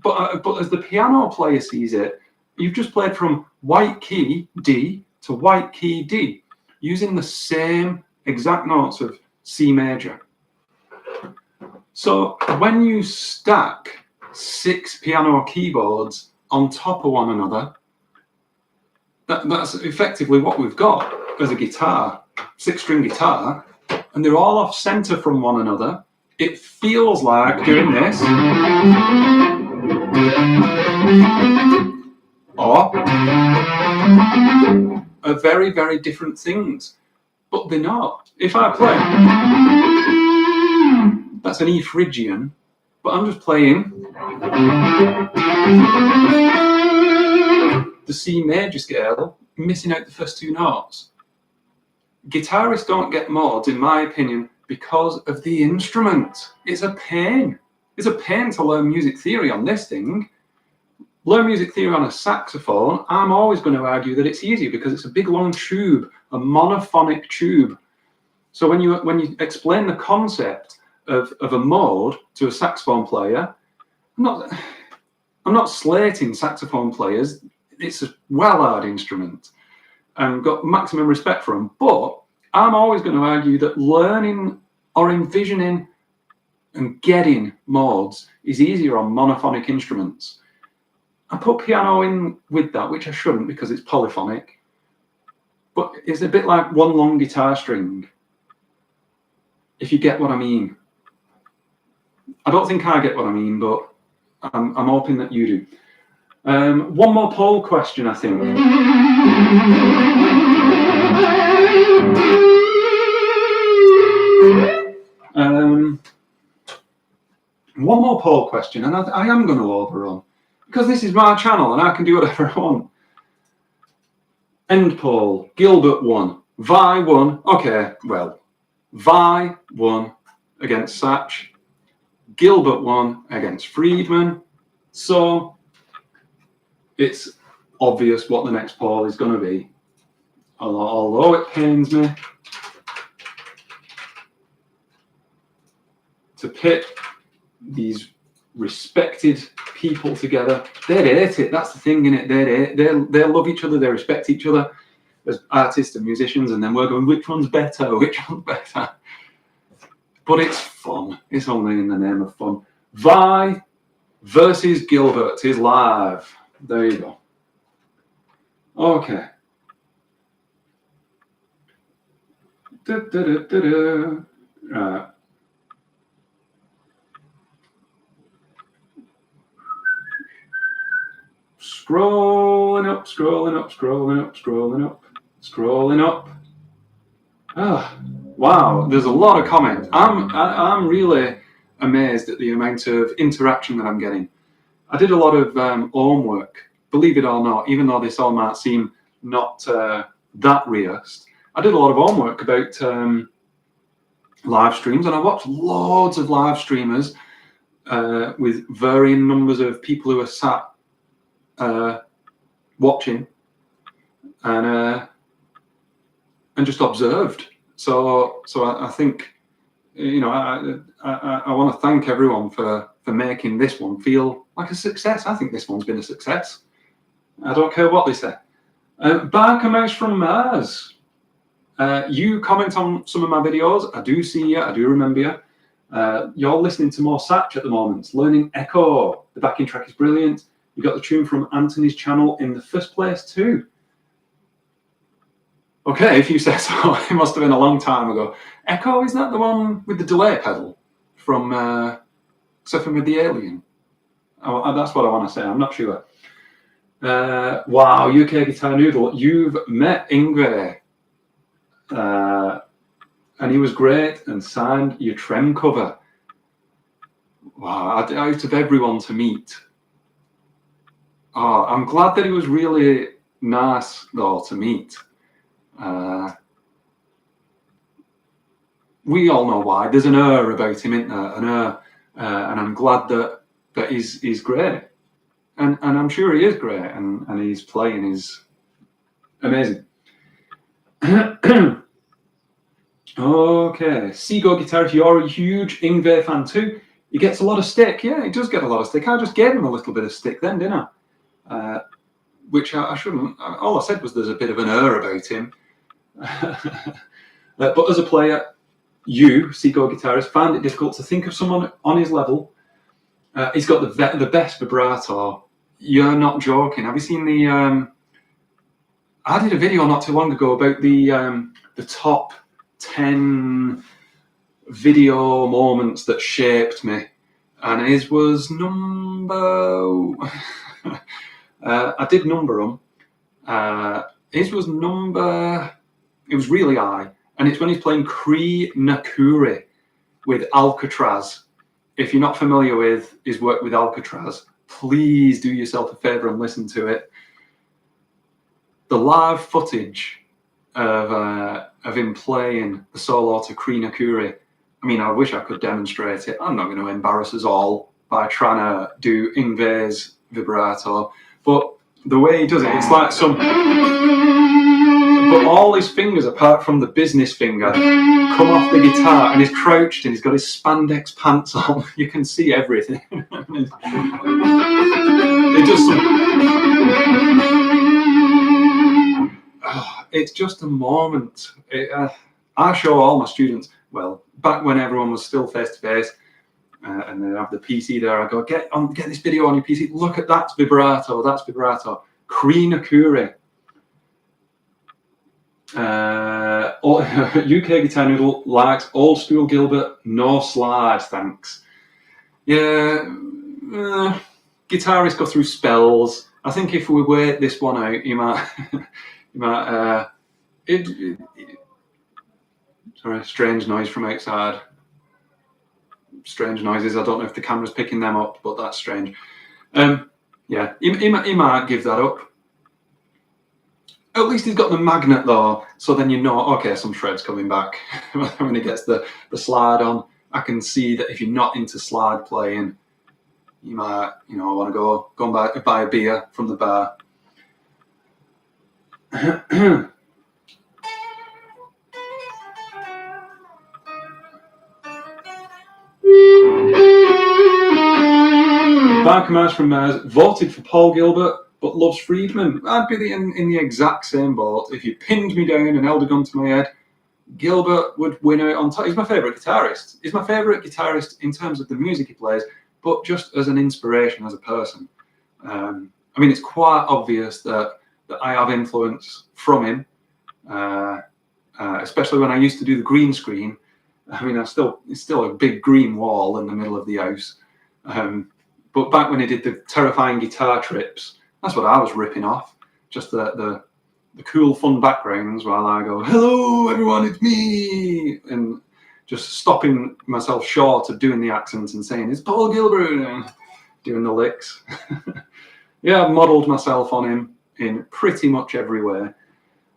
But as the piano player sees it, you've just played from white key D to white key D, using the same exact notes of C major. So when you stack 6 piano keyboards on top of one another, that's effectively what we've got as a guitar. 6-string guitar, and they're all off center from one another. It feels like doing this, or are very, very different things, but they're not. If I play, that's an E Phrygian, but I'm just playing the C major scale, missing out the first 2 notes. Guitarists don't get mods, in my opinion, because of the instrument. It's a pain. It's a pain to learn music theory on this thing. Learn music theory on a saxophone, I'm always going to argue that it's easier because it's a big long tube, a monophonic tube. So when you explain the concept of a mode to a saxophone player, I'm not slating saxophone players. It's a well-hard instrument. and got maximum respect for them. But I'm always going to argue that learning or envisioning and getting modes is easier on monophonic instruments. I put piano in with that, which I shouldn't because it's polyphonic. But it's a bit like one long guitar string, if you get what I mean. I don't think I get what I mean, but I'm hoping that you do. One more poll question, I think. One more poll question, and I am going to overrun, because this is my channel and I can do whatever I want. End poll. Gilbert won. Vi won. Okay, well, Vi won against Satch. Gilbert won against Friedman. So it's obvious what the next poll is going to be. Although it pains me to pit these respected people together. They'd hate it. That's the thing, innit? They love each other. They respect each other as artists and musicians, and then we're going, which one's better? Which one's better? But it's fun. It's only in the name of fun. Vi versus Gilbert is live. There you go. Okay. Right. Scrolling up, scrolling up, scrolling up, scrolling up, scrolling up. Ah, wow, there's a lot of comments. I'm really amazed at the amount of interaction that I'm getting. I did a lot of homework, believe it or not, even though this all might seem not that rehearsed. I did a lot of homework about live streams, and I watched loads of live streamers with varying numbers of people who are sat watching and just observed. So I think, you know, I want to thank everyone for making this one feel like a success. I think this one's been a success. I don't care what they say. Barker Mouse from Mars. You comment on some of my videos. I do see you. I do remember you. You're listening to more Satch at the moment. Learning Echo. The backing track is brilliant. You got the tune from Anthony's channel in the first place too. Okay, if you say so, it must have been a long time ago. Echo, is that the one with the delay pedal from Surfing with the Alien? Oh, that's what I want to say. I'm not sure. Wow, UK Guitar Noodle, you've met Ingve, and he was great and signed your Trem cover. Wow, out of everyone to meet. Oh, I'm glad that he was really nice, though, to meet. We all know why. There's an air about him, isn't there? An air, and I'm glad that he's great. And I'm sure he is great, and his playing is amazing. Okay, Seago Guitarist, you're a huge Ingve fan too. He gets a lot of stick. Yeah, he does get a lot of stick. I just gave him a little bit of stick then, didn't I? Which I shouldn't. All I said was there's a bit of an air about him. But as a player, you, Seago Guitarist, found it difficult to think of someone on his level. He's got the best vibrato. You're not joking. Have you seen the... I did a video not too long ago about the top 10 video moments that shaped me. And his was number... I did number them. His was number... It was really high. And it's when he's playing Cree Nakuri with Alcatraz. If you're not familiar with his work with Alcatraz, please do yourself a favour and listen to it. The live footage of him playing the solo to Cree Nakuri, I mean, I wish I could demonstrate it. I'm not going to embarrass us all by trying to do Ingve's vibrato. But the way he does it, it's like some... But all his fingers, apart from the business finger, come off the guitar, and he's crouched and he's got his spandex pants on. You can see everything. It does some... it's just a moment. I show all my students, well, back when everyone was still face-to-face, and they have the PC there, I go, get this video on your PC, look at that vibrato, that's vibrato. Kree Nakuri. UK Guitar Noodle likes old school Gilbert, no slide, thanks. Yeah, guitarists go through spells. I think if we wait this one out, you might, sorry, strange noise from outside. Strange noises. I don't know if the camera's picking them up, but that's strange. Yeah, he might give that up. At least he's got the magnet though, so then you know, okay, some shred's coming back. When he gets the slide on, I can see that if you're not into slide playing, you might, want to go and buy a beer from the bar. Barkamash from Mars voted for Paul Gilbert but loves Friedman. I'd be in the exact same boat. If you pinned me down and held a gun to my head, Gilbert would win out on top. He's my favourite guitarist. He's my favourite guitarist in terms of the music he plays, but just as an inspiration as a person. I mean, it's quite obvious that I have influence from him, especially when I used to do the green screen. I mean, it's still a big green wall in the middle of the house. But back when he did the terrifying guitar trips, that's what I was ripping off. Just the cool, fun backgrounds while I go, hello, everyone, it's me. And just stopping myself short of doing the accents and saying, it's Paul Gilbert, and doing the licks. Yeah, I've modelled myself on him in pretty much every way.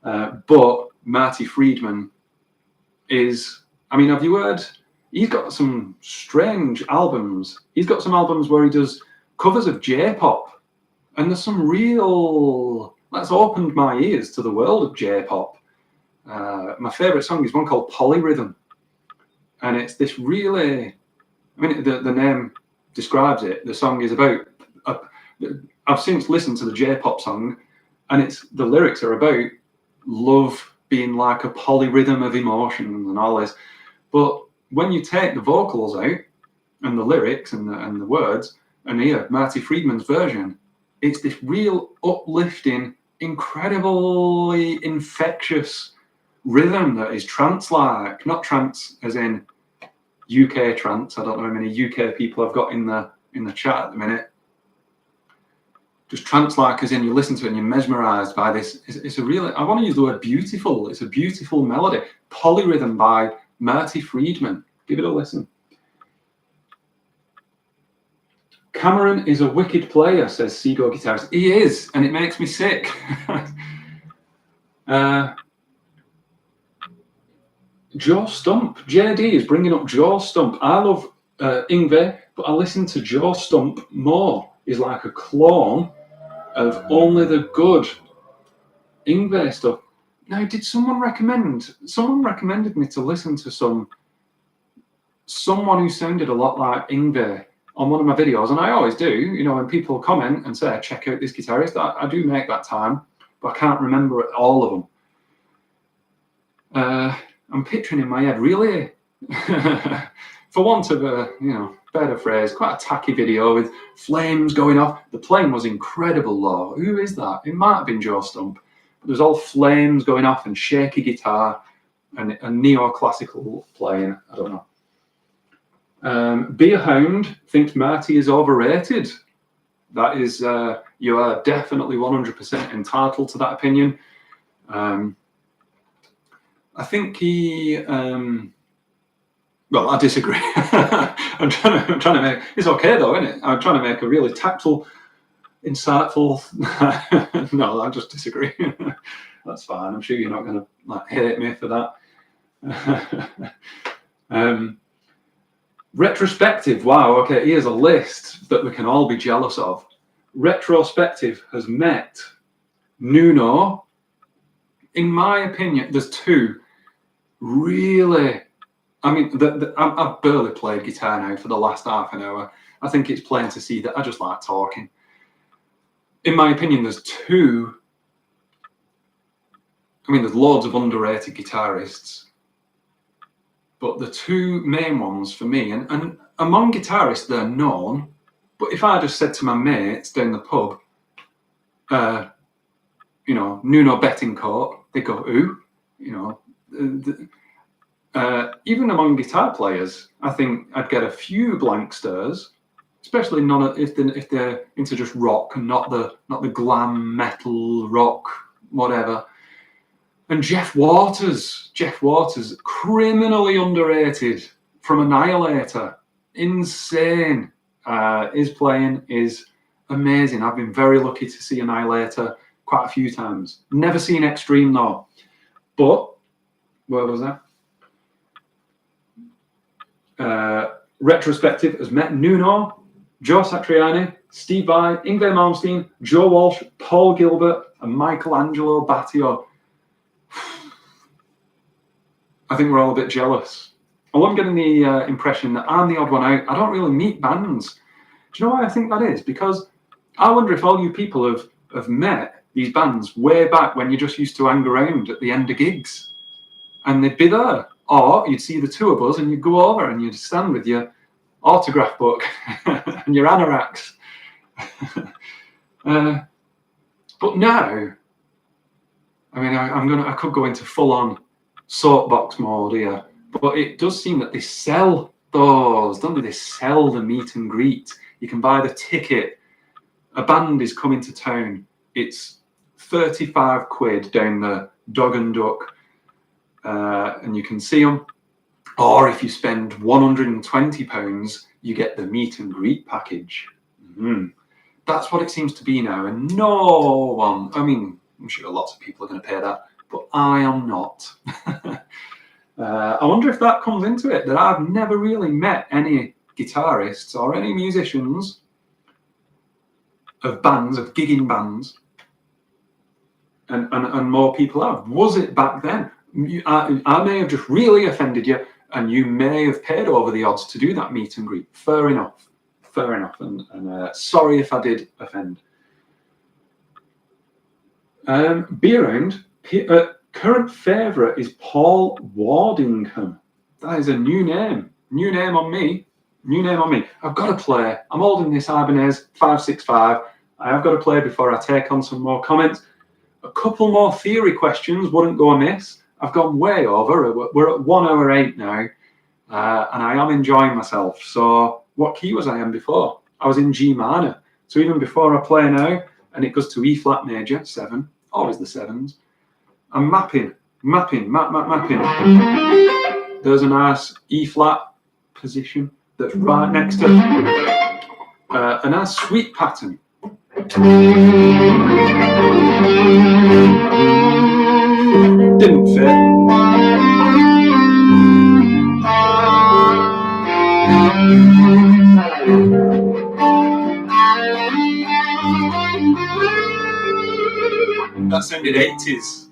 But Marty Friedman is, I mean, have you heard? He's got some strange albums. He's got some albums where he does covers of J-pop. And there's some real, that's opened my ears to the world of J-pop. My favourite song is one called Polyrhythm. And it's this really, I mean, the name describes it. The song is about, I've since listened to the J-pop song, and the lyrics are about love being like a polyrhythm of emotions and all this. But when you take the vocals out and the lyrics and the words and hear Marty Friedman's version, it's this real uplifting, incredibly infectious rhythm that is trance-like. Not trance as in UK trance. I don't know how many UK people I've got in the chat at the minute. Just trance-like as in you listen to it and you're mesmerised by this. It's a really, I want to use the word beautiful. It's a beautiful melody. Polyrhythm by Marty Friedman. Give it a listen. Cameron is a wicked player, says Seagull Guitarist. He is, and it makes me sick. Joe Stump. JD is bringing up Joe Stump. I love Yngwie, but I listen to Joe Stump more. He's like a clone of only the good Yngwie stuff. Now, did someone recommend? Someone recommended me to listen to someone who sounded a lot like Yngwie on one of my videos, and I always do. When people comment and say, check out this guitarist, I do make that time, but I can't remember all of them. I'm picturing in my head, really, for want of a better phrase, quite a tacky video with flames going off. The playing was incredible, though. Who is that? It might have been Joe Stump. But there's all flames going off and shaky guitar and a neo-classical playing. I don't know. Beer Hound thinks Marty is overrated. That is, you are definitely 100% entitled to that opinion. I think he, well, I disagree. I'm trying to make, it's okay though, isn't it? I'm trying to make a really tactful, insightful, no, I just disagree. That's fine. I'm sure you're not going to hate me for that. Retrospective, wow, okay, here's a list that we can all be jealous of. Retrospective has met Nuno. In my opinion, there's two really, I mean, I've barely played guitar now for the last half an hour. I think it's plain to see that I just like talking. In my opinion, there's two I mean, there's loads of underrated guitarists, but the two main ones for me, and among guitarists they're known, but if I just said to my mates down the pub, you know, Nuno Bettencourt, they go, who? You know, even among guitar players, I think I'd get a few blank stares, especially if they're into just rock and not the glam metal rock whatever. And Jeff Waters, criminally underrated from Annihilator, insane. His playing is amazing. I've been very lucky to see Annihilator quite a few times. Never seen Extreme though. But where was that? Retrospective has met Nuno, Joe Satriani, Steve Vai, Yngwie Malmsteen, Joe Walsh, Paul Gilbert, and Michelangelo Battio. I think we're all a bit jealous. Although I'm getting the impression that I'm the odd one out. I don't really meet bands. Do you know why I think that is? Because I wonder if all you people have met these bands way back when you just used to hang around at the end of gigs. And they'd be there. Or you'd see the two of us and you'd go over and you'd stand with your autograph book and your anoraks. But now, I mean, I could go into full-on soapbox mode here, but it does seem that they sell those, don't they? They sell the meet and greet. You can buy the ticket. A band is coming to town. It's 35 quid down the Dog and Duck, and you can see them. Or if you spend £120, you get the meet and greet package. That's what it seems to be now, and no one, I mean, I'm sure lots of people are going to pay that, but I am not. I wonder if that comes into it, that I've never really met any guitarists or any musicians of bands, of gigging bands, and more people have. Was it back then? I may have just really offended you, and you may have paid over the odds to do that meet and greet. Fair enough, and sorry if I did offend. Be around. Current favourite is Paul Wardingham. That is a new name. New name on me. I've got to play. I'm holding this Ibanez 565. I have got to play before I take on some more comments. A couple more theory questions wouldn't go amiss. I've gone way over. We're at 1 hour 8 now. And I am enjoying myself. So what key was I in before? I was in G minor. So even before I play now, and it goes to E flat major, 7, always the 7s. I'm mapping. There's a nice E flat position that's right next to a nice sweep pattern. Didn't fit. That sounded 80s.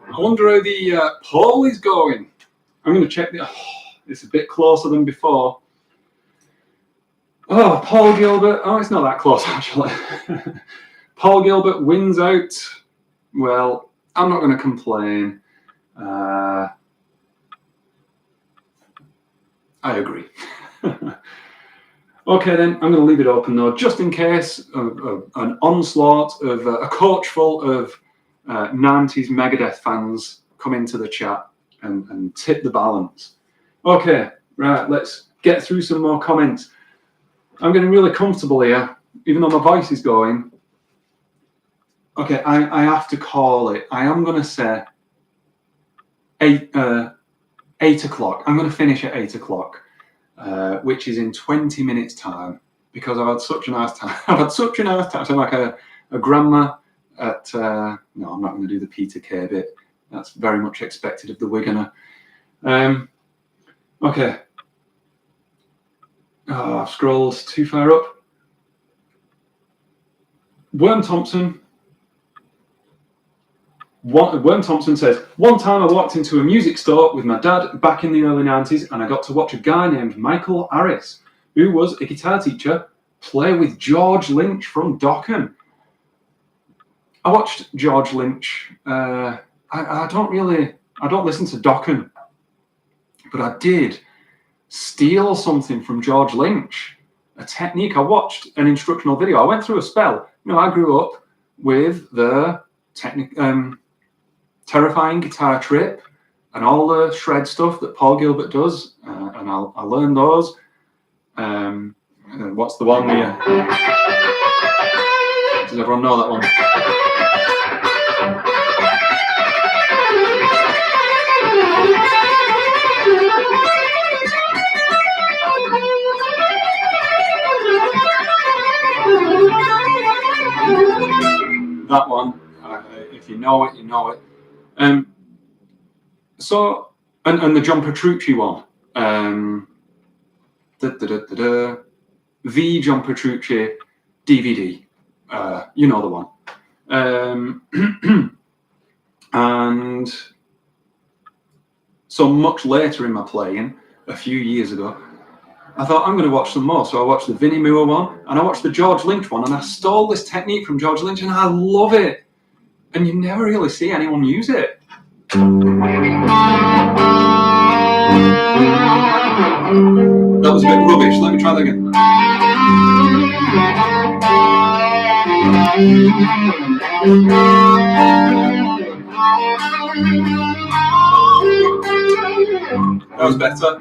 I wonder how the poll is going. I'm going to check the. Oh, it's a bit closer than before. Oh, Paul Gilbert. Oh, it's not that close actually. Paul Gilbert wins out. Well, I'm not going to complain. I agree. Okay, then I'm going to leave it open though, just in case an onslaught of a coach full of 90s Megadeth fans come into the chat and tip the balance. Okay, right, let's get through some more comments. I'm getting really comfortable here, even though my voice is going. Okay, I have to call it. I am going to say 8 o'clock. I'm going to finish at 8 o'clock, which is in 20 minutes' time, because I've had such a nice time. I've had such a nice time. I sound like a grandma at... no, I'm not going to do the Peter Kay bit. That's very much expected of the Wiganer. Okay. Oh, I've scrolled too far up. Worm Thompson says, one time I walked into a music store with my dad back in the early 90s and I got to watch a guy named Michael Harris, who was a guitar teacher, play with George Lynch from Duncan. I watched George Lynch. I don't listen to Duncan, but I did steal something from George Lynch, a technique. I watched an instructional video. I went through a spell. You know, I grew up with the Terrifying Guitar Trip and all the shred stuff that Paul Gilbert does, and I learned those. What's the one here? Does everyone know that one? That one. If you know it, you know it. So, and the John Petrucci one. The John Petrucci DVD. You know the one. And so much later in my playing, a few years ago, I thought I'm going to watch some more. So I watched the Vinnie Moore one and I watched the George Lynch one, and I stole this technique from George Lynch and I love it. And you never really see anyone use it. That was a bit rubbish. Let me try that again. That was better.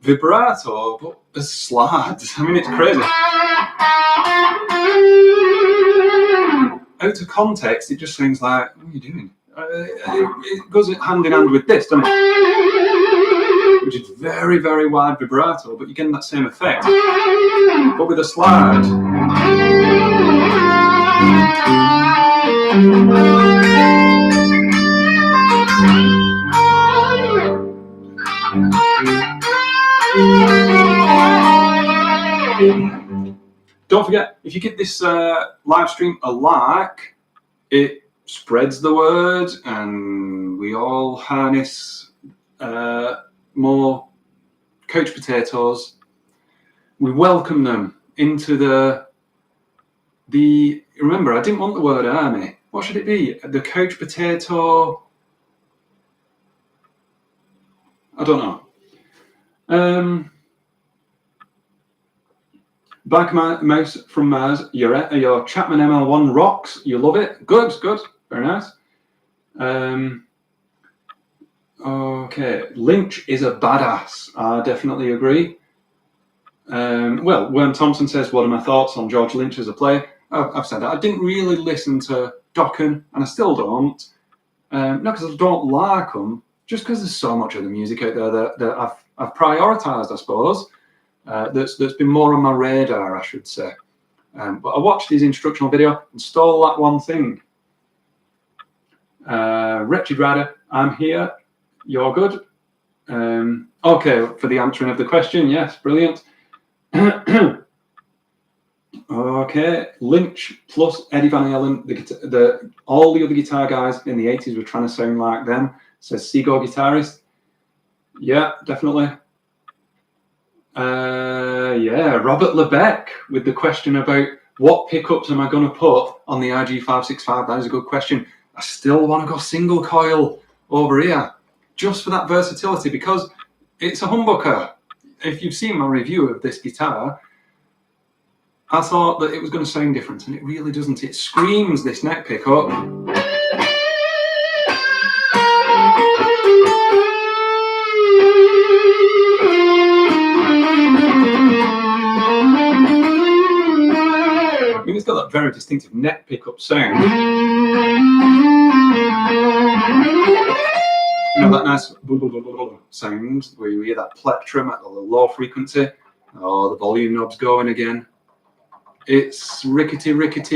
Vibrato, but a slide. I mean, it's crazy. Out of context, it just sounds like, what are you doing? It goes hand in hand with this, doesn't it? Which is very, very wide vibrato, but you're getting that same effect, but with a slide. Don't forget, if you give this live stream a like, it spreads the word and we all harness more couch potatoes. We welcome them into the remember, I didn't want the word army. What should it be? The couch potato, I don't know. Back Mouse from Mars, your Chapman ML1 rocks. You love it. Good, good. Very nice. Okay, Lynch is a badass. I definitely agree. Well, Worm Thompson says, what are my thoughts on George Lynch as a player? I've said that. I didn't really listen to Duncan, and I still don't. Not because I don't like them, just because there's so much other music out there that I've prioritised, I suppose. That's been more on my radar, I should say. But I watched his instructional video and stole that one thing. Wretched Rider, I'm here. You're good. Okay, for the answering of the question, yes, brilliant. Okay, Lynch plus Eddie Van Halen, all the other guitar guys in the 80s were trying to sound like them, says Seagull Guitarist. Yeah, definitely. Yeah, Robert Lebec with the question about What pickups am I going to put on the RG565? That is a good question. I still want to go single coil over here, just for that versatility, because it's a humbucker. If you've seen my review of this guitar, I thought that it was going to sound different, and it really doesn't. It screams, this neck pickup. I mean, it's got that very distinctive neck pickup sound. You know, that nice sound where you hear that plectrum at the low frequency. Oh, the volume knob's going again. It's rickety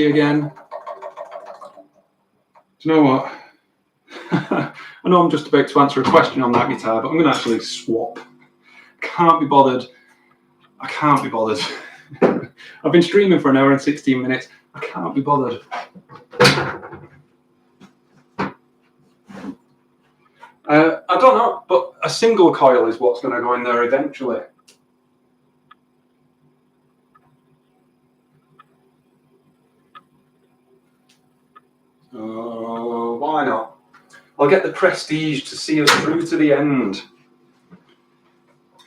again. Do you know what? I know I'm just about to answer a question on that guitar, but I'm going to actually swap. Can't be bothered. I can't be bothered. I've been streaming for 1 hour and 16 minutes. I can't be bothered. I don't know, but a single coil is what's going to go in there eventually. Oh, why not? I'll get the prestige to see us through to the end.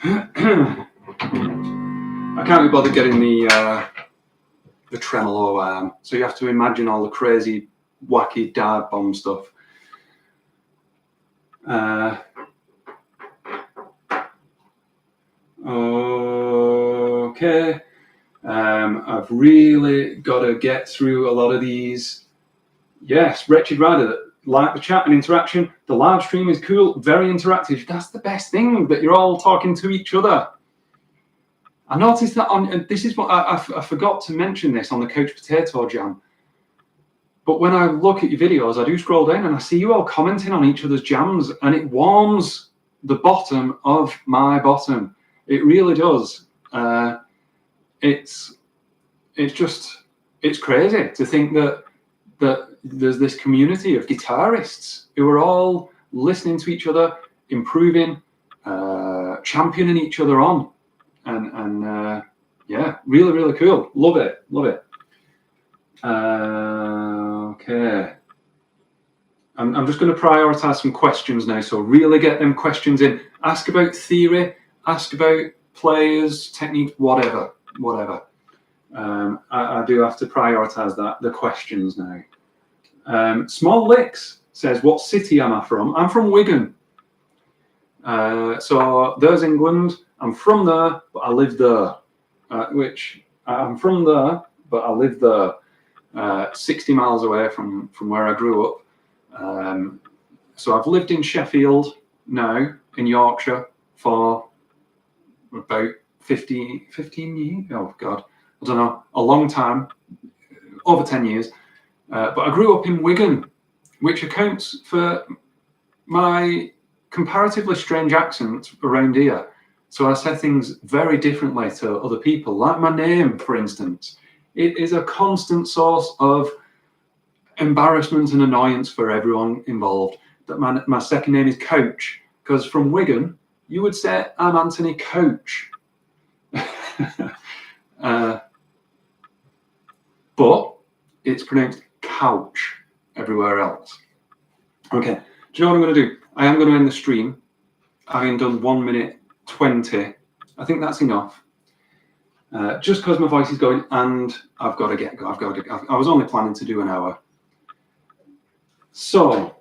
I can't be bothered getting the tremolo, so you have to imagine all the crazy, wacky dart bomb stuff. Okay, I've really got to get through a lot of these. Yes, Wretched Rider, like the chat and interaction. The live stream is cool, very interactive. That's the best thing, that you're all talking to each other. I noticed that on, and this is what I forgot to mention this on the Couch Potato Jam. But when I look at your videos, I do scroll down and I see you all commenting on each other's jams, and it warms the bottom of my bottom. It really does. It's crazy to think that there's this community of guitarists who are all listening to each other, improving, championing each other on, and yeah, really cool. Love it. Okay, I'm just going to prioritize some questions now, so really get them questions in. Ask about theory, ask about players, techniques, whatever. I do have to prioritize the questions now. Small Licks says, what city am I from? I'm from Wigan. So there's England. I'm from there, but I live there. I'm from there, but I live there. 60 miles away from where I grew up. So I've lived in Sheffield now, in Yorkshire, for about 15 years. Oh, God. I don't know. A long time. Over 10 years. But I grew up in Wigan, which accounts for my comparatively strange accent around here. So I say things very differently to other people, like my name, for instance. It is a constant source of embarrassment and annoyance for everyone involved that my second name is Coach, because from Wigan, you would say, I'm Anthony Coach. But it's pronounced couch everywhere else. Okay, do you know what I'm going to do? I am going to end the stream. Having done 1 minute 20. I think that's enough. Just because my voice is going and I've got to get go. I was only planning to do an hour. So,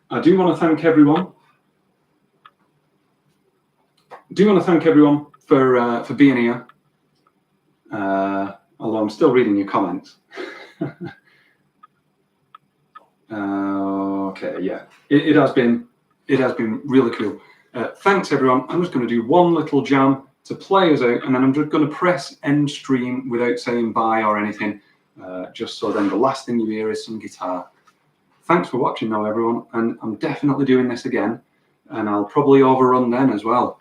I do want to thank everyone. For being here. Although I'm still reading your comments. Okay, yeah, it has been really cool. Thanks everyone. I'm just going to do one little jam to play us out, and then I'm just going to press end stream without saying bye or anything, just so then the last thing you hear is some guitar. Thanks for watching now, everyone, and I'm definitely doing this again, and I'll probably overrun then as well.